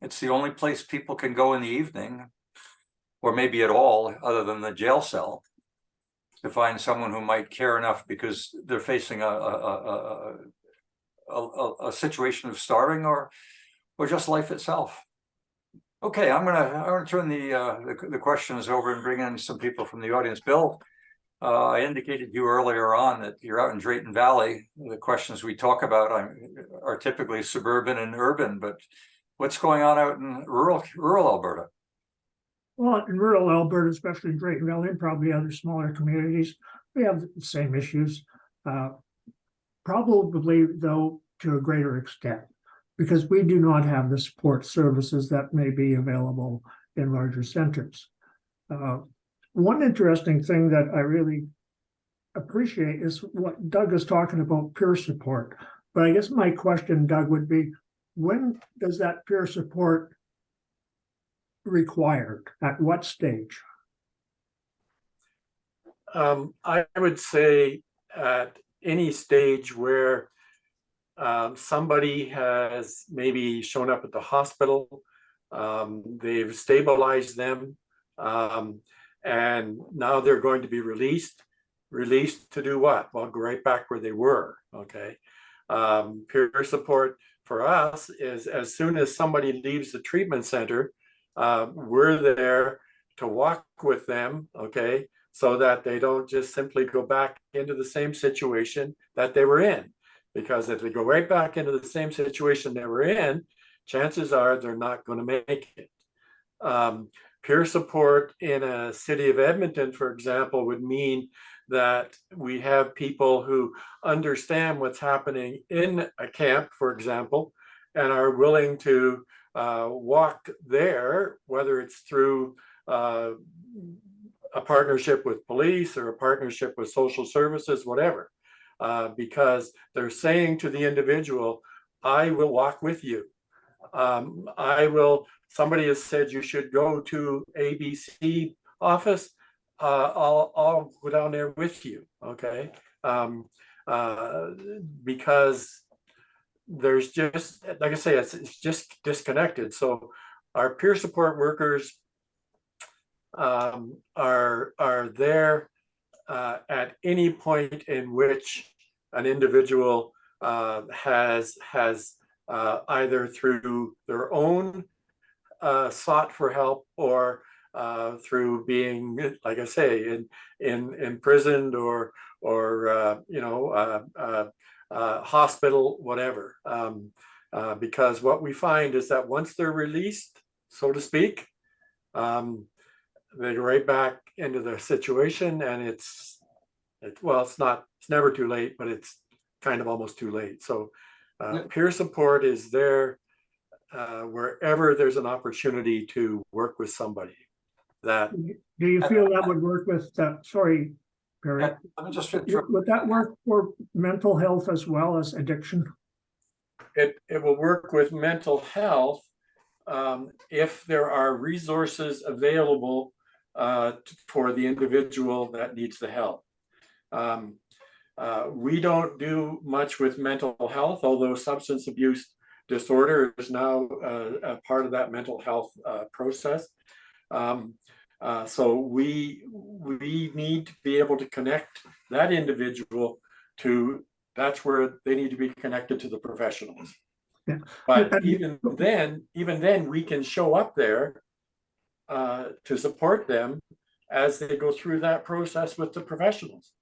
It's the only place people can go in the evening, or maybe at all, other than the jail cell, to find someone who might care enough because they're facing a situation of starving or just life itself. Okay, I'm gonna turn the questions over and bring in some people from the audience. Bill, I indicated to you earlier on that you're out in Drayton Valley. The questions we talk about are typically suburban and urban, but what's going on out in rural Alberta? Well, in rural Alberta, especially in Drayton Valley and probably other smaller communities, we have the same issues. Probably, though, to a greater extent, because we do not have the support services that may be available in larger centers. One interesting thing that I really appreciate is what Doug is talking about, peer support. But I guess my question, Doug, would be, when does that peer support required? At what stage? I would say at any stage where somebody has maybe shown up at the hospital, they've stabilized them, and now they're going to be released to do what? Well, go right back where they were. Okay. Peer support for us is as soon as somebody leaves the treatment center, we're there to walk with them, okay, so that they don't just simply go back into the same situation that they were in. Because if they go right back into the same situation they were in, chances are they're not going to make it. Peer support in a city of Edmonton, for example, would mean that we have people who understand what's happening in a camp, for example, and are willing to walk there, whether it's through a partnership with police or a partnership with social services, whatever, because they're saying to the individual, I will walk with you. Somebody has said you should go to ABC office. I'll go down there with you, okay? Because there's just, like I say, it's just disconnected. So our peer support workers are there at any point in which an individual has either through their own sought for help or through being, like I say, imprisoned or hospital, whatever. Because what we find is that once they're released, so to speak, they go right back into their situation, and it's never too late, but it's kind of almost too late. So peer support is there wherever there's an opportunity to work with somebody. That Do you feel that would work with, sorry, Perry, Let me just would that work for mental health as well as addiction? it will work with mental health if there are resources available for the individual that needs the help. We don't do much with mental health, although substance abuse disorder is now a part of that mental health process. So we need to be able to connect that individual to, that's where they need to be connected to the professionals. Yeah. But even then we can show up there to support them as they go through that process with the professionals.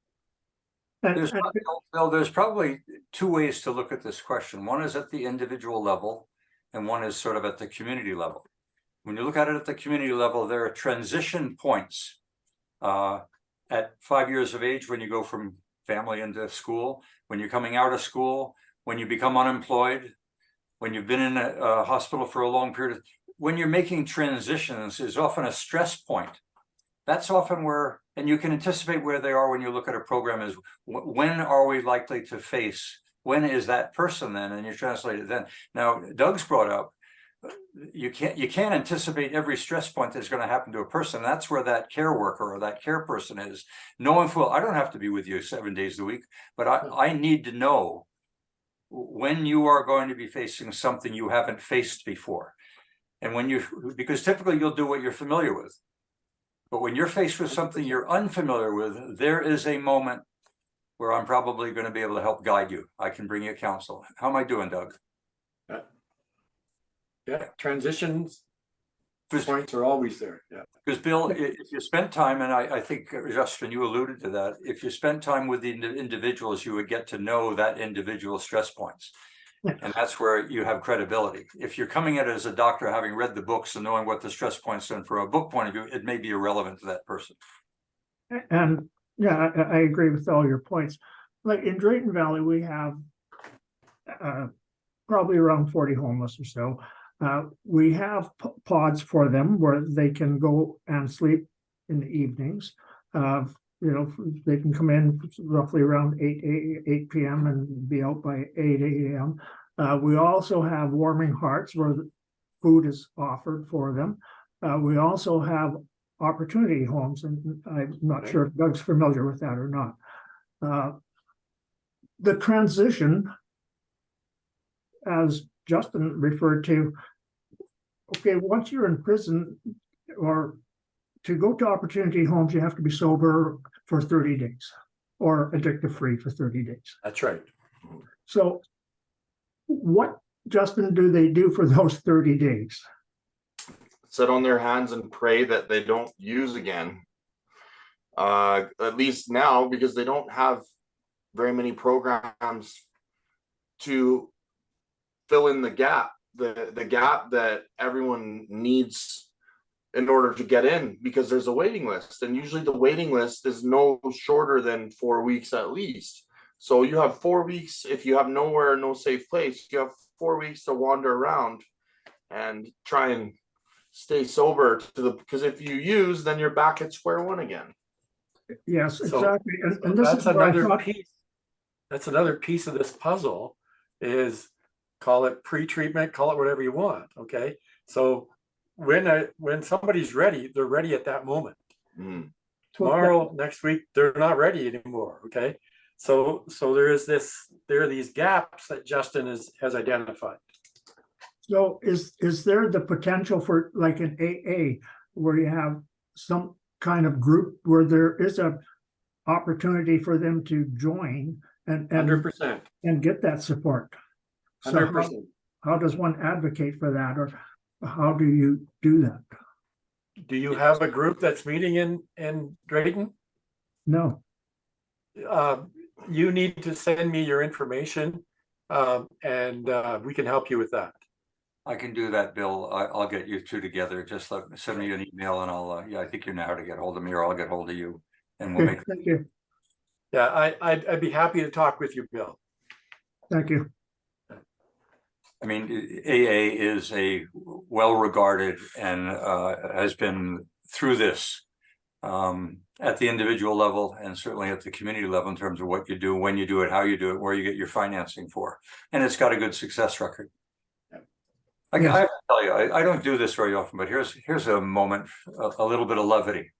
There's probably two ways to look at this question. One is at the individual level, and one is sort of at the community level. When you look at it at the community level, there are transition points. At 5 years of age, when you go from family into school, when you're coming out of school, when you become unemployed, when you've been in a hospital for a long period, when you're making transitions is often a stress point. That's often where, and you can anticipate where they are when you look at a program, is when are we likely to face, when is that person then, and you translate it then. Now, Doug's brought up, you can't anticipate every stress point that's going to happen to a person. That's where that care worker or that care person is. No one will, I don't have to be with you 7 days a week, but I need to know when you are going to be facing something you haven't faced before. And when because typically you'll do what you're familiar with. But when you're faced with something you're unfamiliar with, there is a moment where I'm probably going to be able to help guide you. I can bring you counsel. How am I doing, Doug? Yeah, transitions points are always there. Yeah. Because Bill, if you spent time, and I think Justin, you alluded to that, if you spent time with the individuals, you would get to know that individual stress points. And that's where you have credibility. If you're coming at it as a doctor, having read the books and knowing what the stress points are from a book point of view, it may be irrelevant to that person. And yeah, I agree with all your points. Like in Drayton Valley, we have probably around 40 homeless or so. We have pods for them where they can go and sleep in the evenings. They can come in roughly around 8 p.m. and be out by 8 a.m. We also have warming hearts where food is offered for them. We also have opportunity homes, and I'm not sure if Doug's familiar with that or not. The transition, as Justin referred to, okay, once you're in prison or to go to opportunity homes, you have to be sober for 30 days or addictive free for 30 days. That's right. So what, Justin, do they do for those 30 days? Sit on their hands and pray that they don't use again. At least now, because they don't have very many programs to fill in the gap, the gap that everyone needs in order to get in, because there's a waiting list, and usually the waiting list is no shorter than 4 weeks at least. So you have 4 weeks. If you have nowhere, no safe place, you have 4 weeks to wander around and try and stay sober because if you use, then you're back at square one again. Yes, So exactly. And this that's is another piece. That's another piece of this puzzle. Is call it pre-treatment, call it whatever you want. Okay, so when somebody's ready, they're ready at that moment. Tomorrow, next week, they're not ready anymore. Okay, so there are these gaps that Justin has identified. So is there the potential for like an AA where you have some kind of group where there is a opportunity for them to join and 100%. get that support? So 100%. how does one advocate for that, or how do you do that? Do you have a group that's meeting in Drayton? No. You need to send me your information, and we can help you with that. I can do that, Bill. I'll get you two together. Just send me an email and I'll, yeah, I think you know how to get hold of me, or I'll get hold of you. And we'll Okay, make, thank you. Yeah, I'd be happy to talk with you, Bill. Thank you. I mean, AA is a well-regarded and has been through this at the individual level and certainly at the community level in terms of what you do, when you do it, how you do it, where you get your financing for. And it's got a good success record. I have to tell you, I don't do this very often, but here's a moment, a little bit of levity.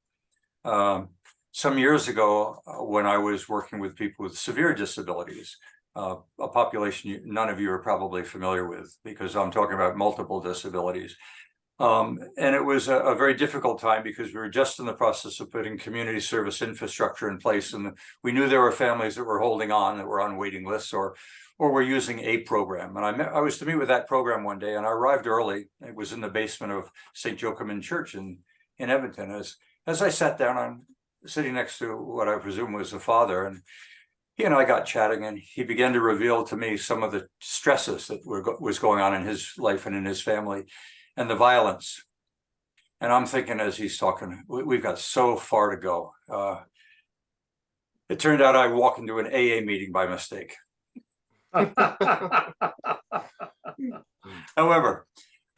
Some years ago, when I was working with people with severe disabilities, a population none of you are probably familiar with, because I'm talking about multiple disabilities. And it was a very difficult time because we were just in the process of putting community service infrastructure in place. And we knew there were families that were holding on, that were on waiting lists, or were using a program. And I was to meet with that program one day, and I arrived early. It was in the basement of St. Joachim Church in Edmonton. As I sat down, I'm sitting next to what I presume was a father, and he and I got chatting, and he began to reveal to me some of the stresses that was going on in his life and in his family, and the violence. And I'm thinking, as he's talking, we've got so far to go. It turned out I walked into an AA meeting by mistake. However,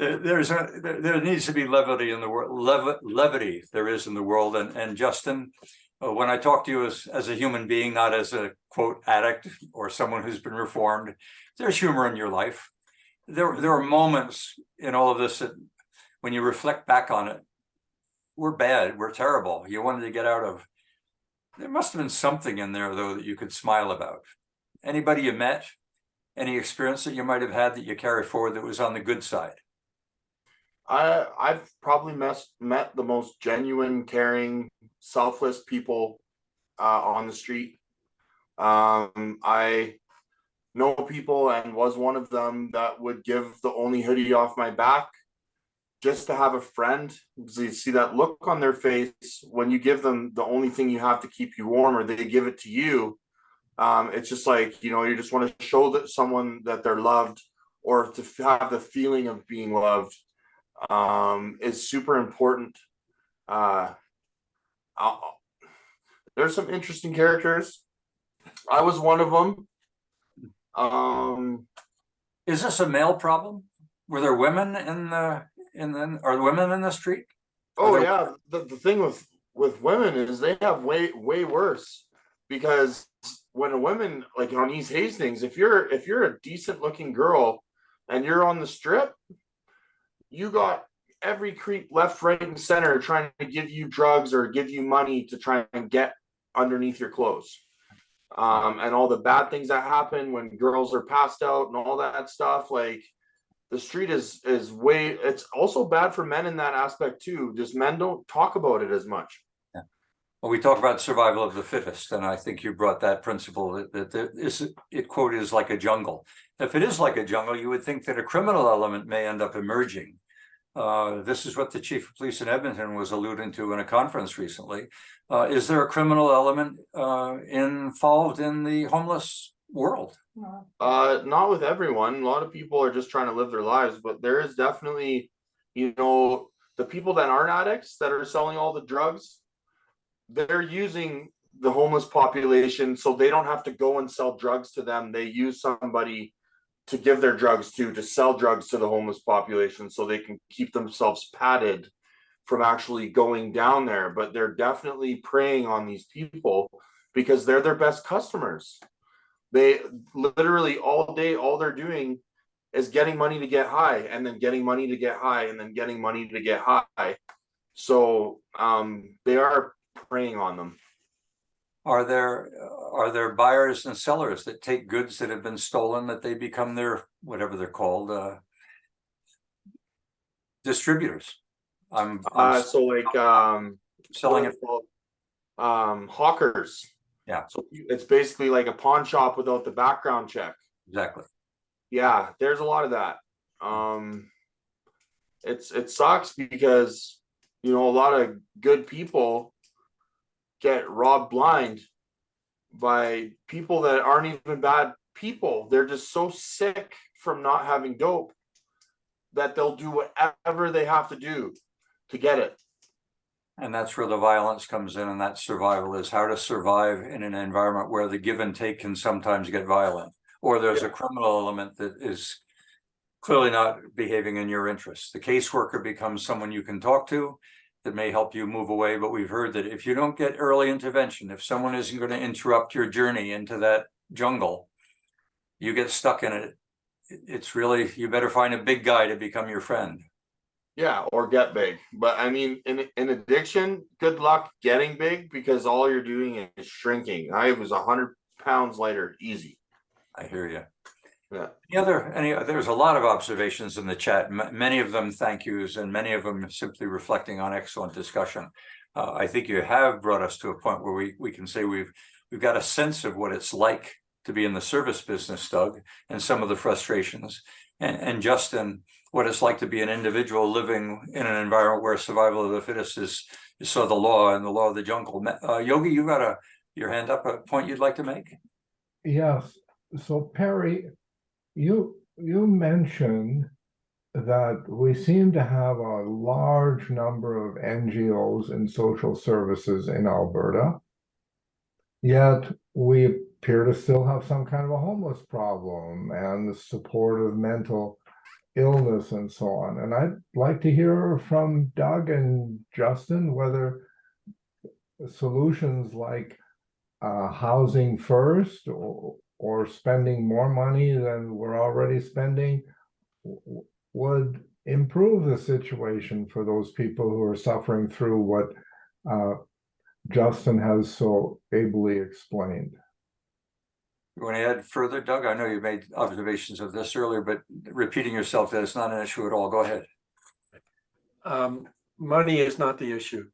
there needs to be levity in the world. Levity there is in the world, and Justin, when I talk to you as a human being, not as a quote addict or someone who's been reformed, there's humor in your life. There are moments in all of this that, when you reflect back on it, we're bad, we're terrible. You wanted to get out of. There must have been something in there though that you could smile about. Anybody you met, any experience that you might have had that you carry forward that was on the good side? I've probably met the most genuine, caring, selfless people on the street. I know people, and was one of them, that would give the only hoodie off my back just to have a friend, because you see that look on their face when you give them the only thing you have to keep you warm, or they give it to you. It's just like, you just want to show that someone that they're loved, or to have the feeling of being loved, is super important. There's some interesting characters. I was one of them. Is this a male problem? Were there women are women in the street? Oh yeah, the thing with women is they have way worse, because when a woman, like on East Hastings, if you're a decent looking girl and you're on the strip, you got every creep left, right, and center trying to give you drugs or give you money to try and get underneath your clothes. And all the bad things that happen when girls are passed out and all that stuff. Like, the street is it's also bad for men in that aspect too. Just men don't talk about it as much. Yeah. Well, we talk about survival of the fittest, and I think you brought that principle that it quote is like a jungle. If it is like a jungle, you would think that a criminal element may end up emerging. This is what the chief of police in Edmonton was alluding to in a conference recently. Is there a criminal element involved in the homeless world? Not with everyone. A lot of people are just trying to live their lives, but there is definitely, the people that aren't addicts that are selling all the drugs, they're using the homeless population so they don't have to go and sell drugs to them. They use somebody to give their drugs to sell drugs to the homeless population so they can keep themselves padded from actually going down there. But they're definitely preying on these people because they're their best customers. They literally all day, all they're doing is getting money to get high, and then getting money to get high, and then getting money to get high. So they are preying on them. Are there buyers and sellers that take goods that have been stolen, that they become their, whatever they're called, distributors. I'm So like selling it. hawkers. Yeah. So it's basically like a pawn shop without the background check. Exactly. Yeah, there's a lot of that. It sucks because a lot of good people get robbed blind by people that aren't even bad people. They're just so sick from not having dope that they'll do whatever they have to do to get it. And that's where the violence comes in, and that survival is how to survive in an environment where the give and take can sometimes get violent, or there's a criminal element that is clearly not behaving in your interest. The caseworker becomes someone you can talk to that may help you move away. But we've heard that if you don't get early intervention, if someone isn't going to interrupt your journey into that jungle, you get stuck in it. It's really, you better find a big guy to become your friend. Yeah, or get big. But I mean, in addiction, good luck getting big, because all you're doing is shrinking. I was 100 pounds lighter, easy. I hear you. Yeah. There's a lot of observations in the chat, many of them thank yous, and many of them simply reflecting on excellent discussion. I think you have brought us to a point where we can say we've got a sense of what it's like to be in the service business, Doug, and some of the frustrations, and Justin, what it's like to be an individual living in an environment where survival of the fittest is so the law and the law of the jungle. Yogi, you got your hand up, a point you'd like to make? Yes. So Perry, you mentioned that we seem to have a large number of NGOs and social services in Alberta, yet we appear to still have some kind of a homeless problem and the support of mental illness and so on. And I'd like to hear from Doug and Justin whether solutions like housing first or spending more money than we're already spending would improve the situation for those people who are suffering through what Justin has so ably explained. You want to add further, Doug? I know you made observations of this earlier, but repeating yourself, that it's not an issue at all. Go ahead. Money is not the issue.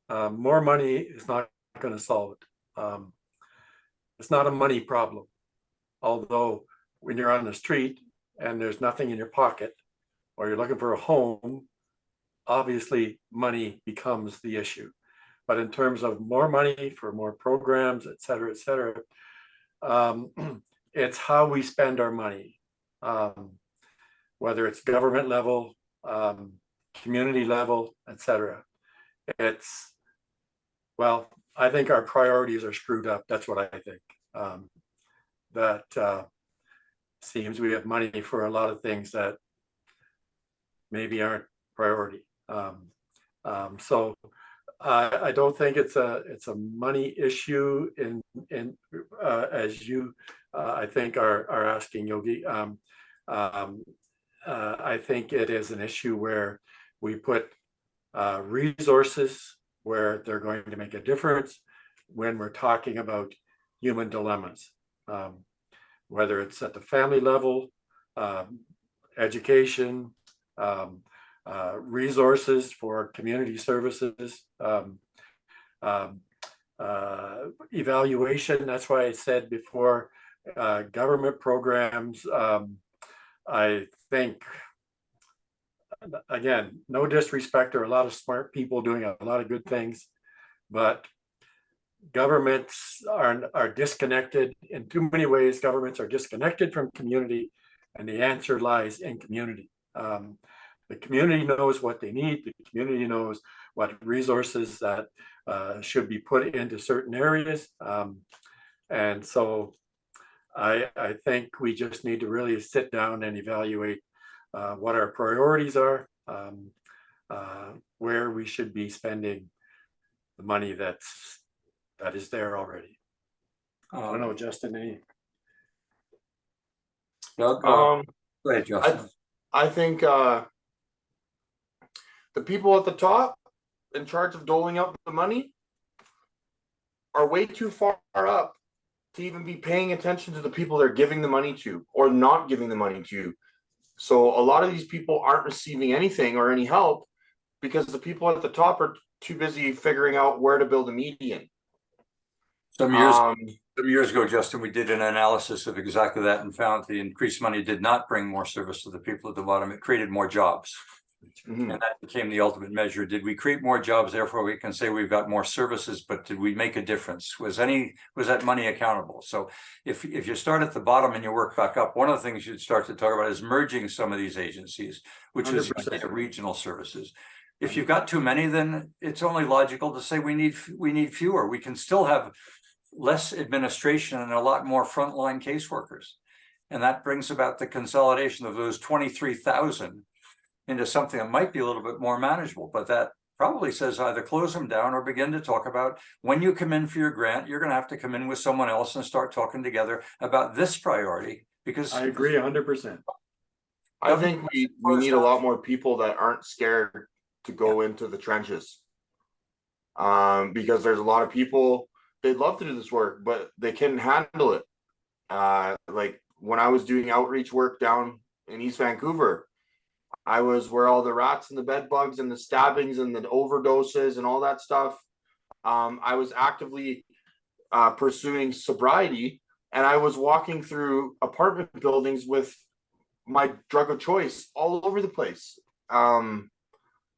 More money is not going to solve it. It's not a money problem. Although when you're on the street and there's nothing in your pocket, or you're looking for a home, obviously money becomes the issue. But in terms of more money for more programs, et cetera, it's how we spend our money, whether it's government level, community level, et cetera. I think our priorities are screwed up. That's what I think. That seems we have money for a lot of things that maybe aren't priority. So I don't think it's a money issue in as you I think are asking, Yogi. I think it is an issue where we put resources where they're going to make a difference when we're talking about human dilemmas, whether it's at the family level, education, resources for community services, evaluation. That's why I said before, government programs. I think, again, no disrespect, there are a lot of smart people doing a lot of good things, but governments are disconnected in too many ways. Governments are disconnected from community, and the answer lies in community. The community knows what they need. The community knows what resources that should be put into certain areas. And so I think we just need to really sit down and evaluate what our priorities are, where we should be spending the money that is there already. I don't know, Justin, any? Doug, go ahead, Justin. I think the people at the top in charge of doling out the money are way too far up to even be paying attention to the people they're giving the money to or not giving the money to. So a lot of these people aren't receiving anything or any help because the people at the top are too busy figuring out where to build a median. Some years ago, Justin, we did an analysis of exactly that and found the increased money did not bring more service to the people at the bottom. It created more jobs. Mhm. And that became the ultimate measure. Did we create more jobs? Therefore, we can say we've got more services, but did we make a difference? Was that money accountable? So if you start at the bottom and you work back up, one of the things you'd start to talk about is merging some of these agencies, which is 100%. regional services. If you've got too many, then it's only logical to say we need fewer. We can still have less administration and a lot more frontline caseworkers. And that brings about the consolidation of those 23,000 into something that might be a little bit more manageable, but that probably says either close them down or begin to talk about when you come in for your grant, you're going to have to come in with someone else and start talking together about this priority, because I agree 100%. I think we need a lot more people that aren't scared to go into the trenches. Because there's a lot of people, they'd love to do this work, but they can't handle it. Like when I was doing outreach work down in East Vancouver, I was where all the rats and the bed bugs and the stabbings and the overdoses and all that stuff. I was actively pursuing sobriety, and I was walking through apartment buildings with my drug of choice all over the place. But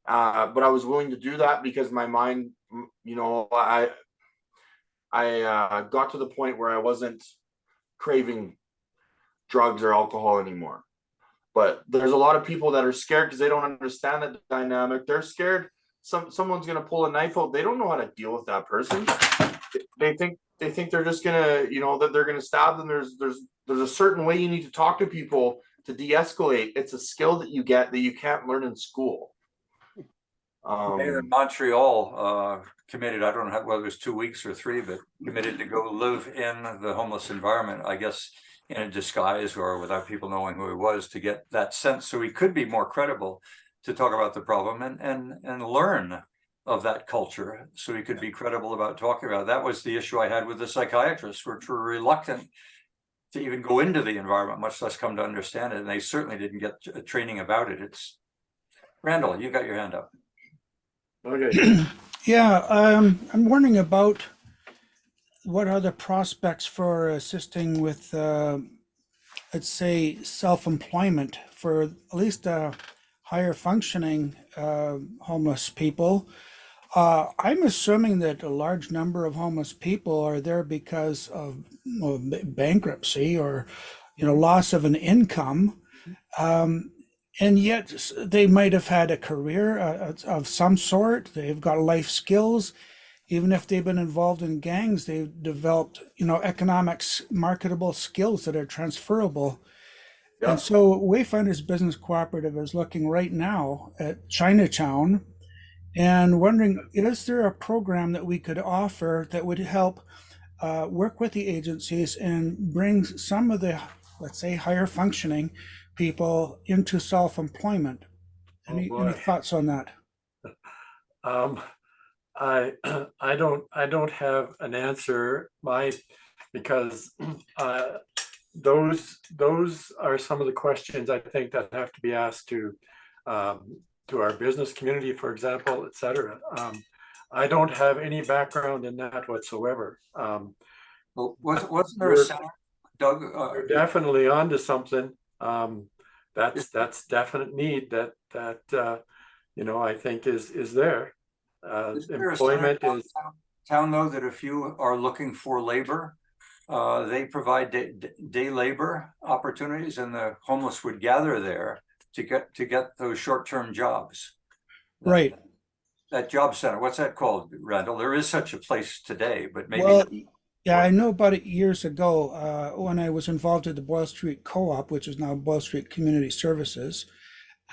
I was willing to do that because my mind, you know, I got to the point where I wasn't craving drugs or alcohol anymore. But there's a lot of people that are scared because they don't understand the dynamic. They're scared someone's going to pull a knife out. They don't know how to deal with that person. They think they're just going to, you know, that they're going to stab them. There's a certain way you need to talk to people to de-escalate. It's a skill that you get that you can't learn in school. Mayor in Montreal committed, I don't know whether it was 2 weeks or 3, but committed to go live in the homeless environment, I guess, in a disguise or without people knowing who he was, to get that sense so he could be more credible to talk about the problem and learn of that culture so he could be credible about talking about it. That was the issue I had with the psychiatrists, which were reluctant to even go into the environment, much less come to understand it. And they certainly didn't get a training about it. It's Randall, you got your hand up. Okay. Yeah, I'm wondering about what are the prospects for assisting with, let's say, self-employment for at least higher functioning homeless people. I'm assuming that a large number of homeless people are there because of bankruptcy or, loss of an income. And yet they might have had a career of some sort. They've got life skills. Even if they've been involved in gangs, they've developed, economics, marketable skills that are transferable. Yeah. And so Wayfinders Business Cooperative is looking right now at Chinatown and wondering, is there a program that we could offer that would help work with the agencies and bring some of the, let's say, higher functioning people into self-employment? Any thoughts on that? I don't have an answer, because those are some of the questions I think that have to be asked to our business community, for example, et cetera. I don't have any background in that whatsoever. Well, wasn't there a center, Doug? You're definitely onto something. That's definite need that I think is there. Is there Employment a is town though that if you are looking for labor, they provide day labor opportunities, and the homeless would gather there to get those short-term jobs. Right. That job center, what's that called, Randall? There is such a place today, but maybe. Well, yeah, I know about it years ago when I was involved at the Boyle Street Co-op, which is now Boyle Street Community Services.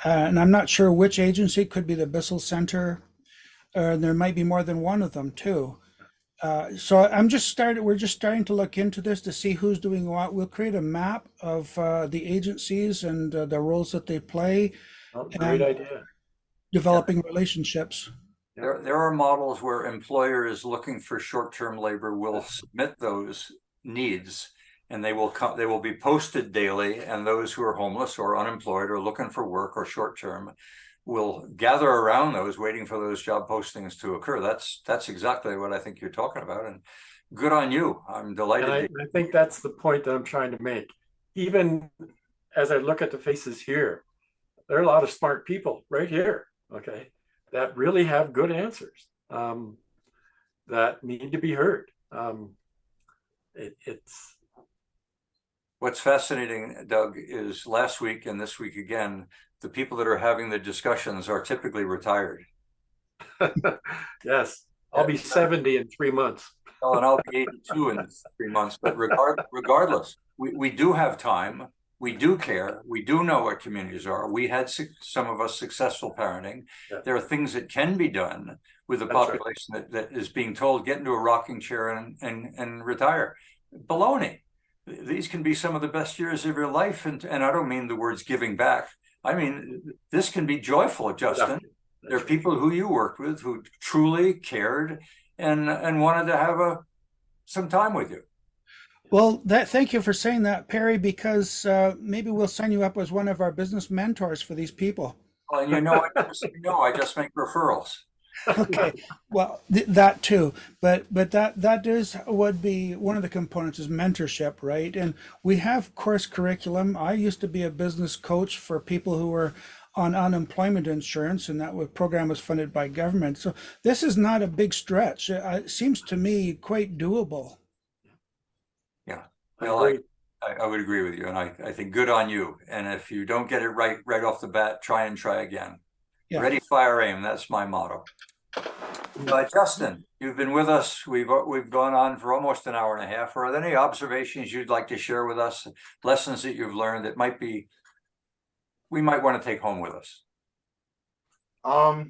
And I'm not sure which agency, could be the Bissell Center, or there might be more than one of them too. So we're just starting to look into this to see who's doing what. We'll create a map of the agencies and the roles that they play. great idea. Developing relationships. There are models where employers looking for short-term labor will submit those needs, and they will come, they will be posted daily, and those who are homeless or unemployed or looking for work or short-term will gather around those, waiting for those job postings to occur. That's exactly what I think you're talking about, and good on you. I'm delighted. And I think that's the point that I'm trying to make. Even as I look at the faces here, there are a lot of smart people right here, okay, that really have good answers, that need to be heard. It's What's fascinating, Doug, is last week and this week again, the people that are having the discussions are typically retired. yes, I'll be 70 in 3 months. Oh, and I'll be 82 in 3 months. But regardless, we do have time. We do care. We do know what communities are. We had some of us successful parenting. Yeah. There are things that can be done with a population that is being told, get into a rocking chair and retire. Baloney. These can be some of the best years of your life. And I don't mean the words giving back. I mean, this can be joyful, Justin. There are people who you worked with who truly cared and wanted to have some time with you. Well, thank you for saying that, Perry, because maybe we'll sign you up as one of our business mentors for these people. Well, I just make referrals. Okay, well, that too, but that would be one of the components is mentorship, right? And we have course curriculum. I used to be a business coach for people who were on unemployment insurance, and that program was funded by government. So this is not a big stretch. It seems to me quite doable. Yeah, well, I would agree with you, and I think good on you. And if you don't get it right off the bat, try again. Yeah. Ready, fire, aim. That's my motto. Justin, you've been with us. We've gone on for almost an hour and a half. Are there any observations you'd like to share with us? Lessons that you've learned that we might want to take home with us? I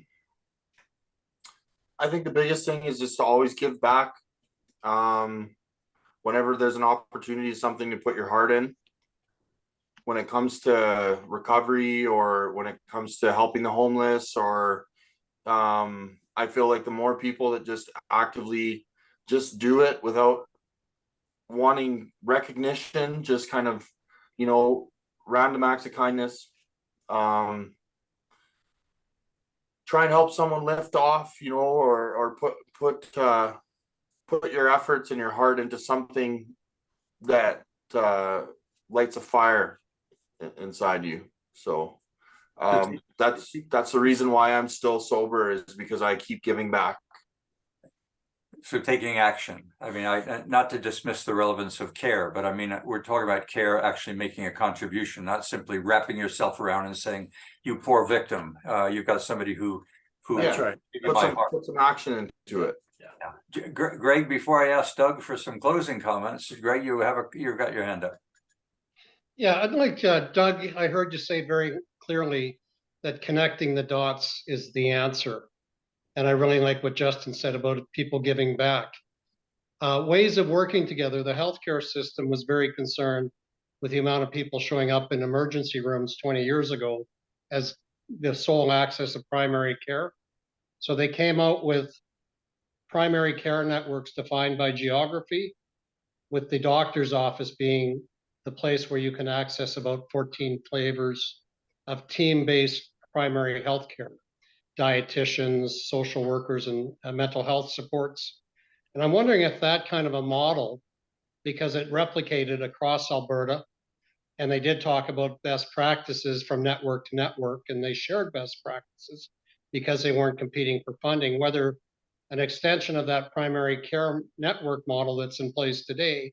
think the biggest thing is just to always give back. Whenever there's an opportunity, something to put your heart in. When it comes to recovery, or when it comes to helping the homeless, or I feel like the more people that just actively just do it without wanting recognition, just kind of, random acts of kindness, try and help someone lift off, or put your efforts and your heart into something that lights a fire inside you. So that's the reason why I'm still sober, is because I keep giving back. So taking action. I mean, not to dismiss the relevance of care, but I mean, we're talking about care actually making a contribution, not simply wrapping yourself around and saying, you poor victim. You've got somebody who that's right. Put some action into it. Yeah. Greg, before I ask Doug for some closing comments, Greg, you've got your hand up. Yeah, I'd like Doug, I heard you say very clearly that connecting the dots is the answer. And I really like what Justin said about people giving back. Ways of working together. The healthcare system was very concerned with the amount of people showing up in emergency rooms 20 years ago as the sole access of primary care. So they came out with primary care networks defined by geography, with the doctor's office being the place where you can access about 14 flavors of team-based primary health care, dietitians, social workers, and mental health supports. And I'm wondering if that kind of a model, because it replicated across Alberta, and they did talk about best practices from network to network, and they shared best practices because they weren't competing for funding, whether an extension of that primary care network model that's in place today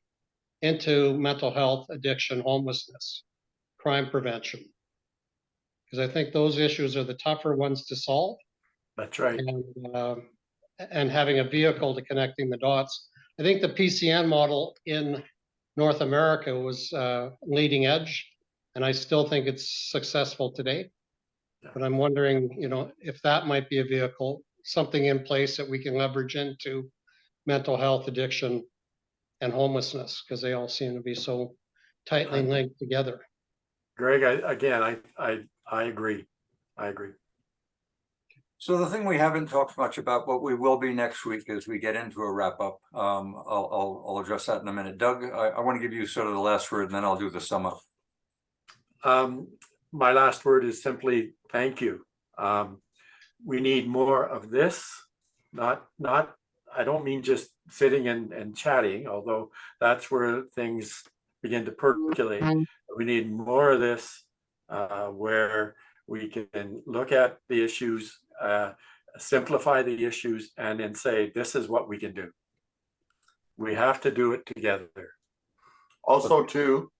into mental health, addiction, homelessness, crime prevention. Because I think those issues are the tougher ones to solve. That's right. And having a vehicle to connecting the dots. I think the PCN model in North America was leading edge, and I still think it's successful today. But I'm wondering, if that might be a vehicle, something in place that we can leverage into mental health, addiction, and homelessness, because they all seem to be so tightly linked together. Greg, I agree. I agree. So the thing we haven't talked much about, but we will be next week as we get into a wrap up. I'll address that in a minute. Doug, I want to give you sort of the last word, and then I'll do the sum up. My last word is simply thank you. We need more of this, not, I don't mean just sitting and chatting, although that's where things begin to percolate. We need more of this, where we can look at the issues, simplify the issues, and then say, this is what we can do. We have to do it together. Also, too,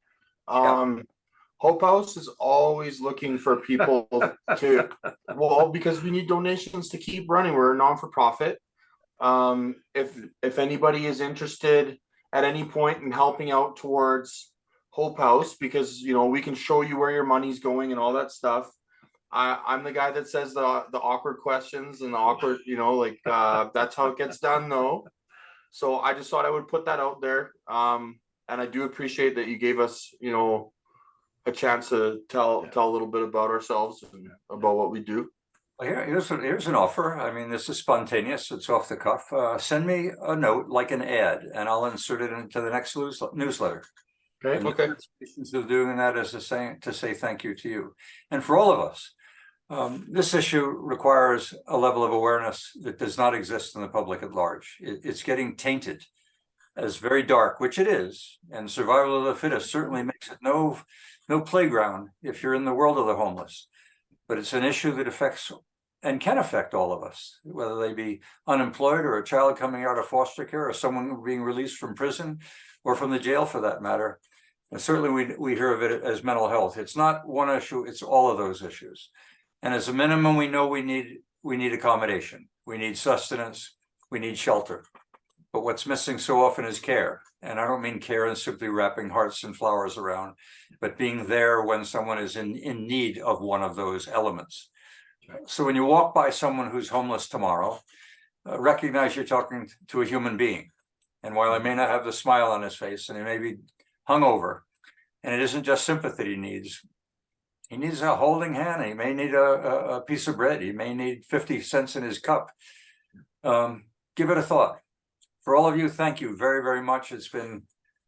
Hope House is always looking for people to, well, because we need donations to keep running. We're a non-for-profit. If anybody is interested at any point in helping out towards Hope House, because we can show you where your money's going and all that stuff. I'm the guy that says the awkward questions and the awkward, that's how it gets done, though. So I just thought I would put that out there. And I do appreciate that you gave us, a chance to tell a little bit about ourselves and about what we do. Here's an offer. I mean, this is spontaneous. It's off the cuff. Send me a note, like an ad, and I'll insert it into the next newsletter. Okay. Okay. Of doing that is to say thank you to you, and for all of us. This issue requires a level of awareness that does not exist in the public at large. It's getting tainted as very dark, which it is, and survival of the fittest certainly makes it no playground if you're in the world of the homeless. But it's an issue that affects and can affect all of us, whether they be unemployed or a child coming out of foster care or someone being released from prison or from the jail for that matter. And certainly we hear of it as mental health. It's not one issue, it's all of those issues. And as a minimum, we know we need accommodation, we need sustenance, we need shelter. But what's missing so often is care. And I don't mean care in simply wrapping hearts and flowers around, but being there when someone is in need of one of those elements. So when you walk by someone who's homeless tomorrow, recognize you're talking to a human being. And while he may not have the smile on his face and he may be hungover, and it isn't just sympathy he needs a holding hand. He may need a piece of bread. He may need 50 cents in his cup. Give it a thought. For all of you, thank you very, very much. It's been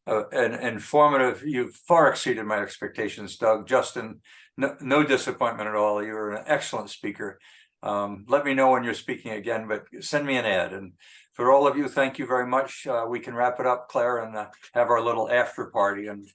an informative, you've far exceeded my expectations, Doug. Justin, no disappointment at all. You're an excellent speaker. Let me know when you're speaking again, but send me an ad. And for all of you, thank you very much. We can wrap it up, Claire, and have our little after party. And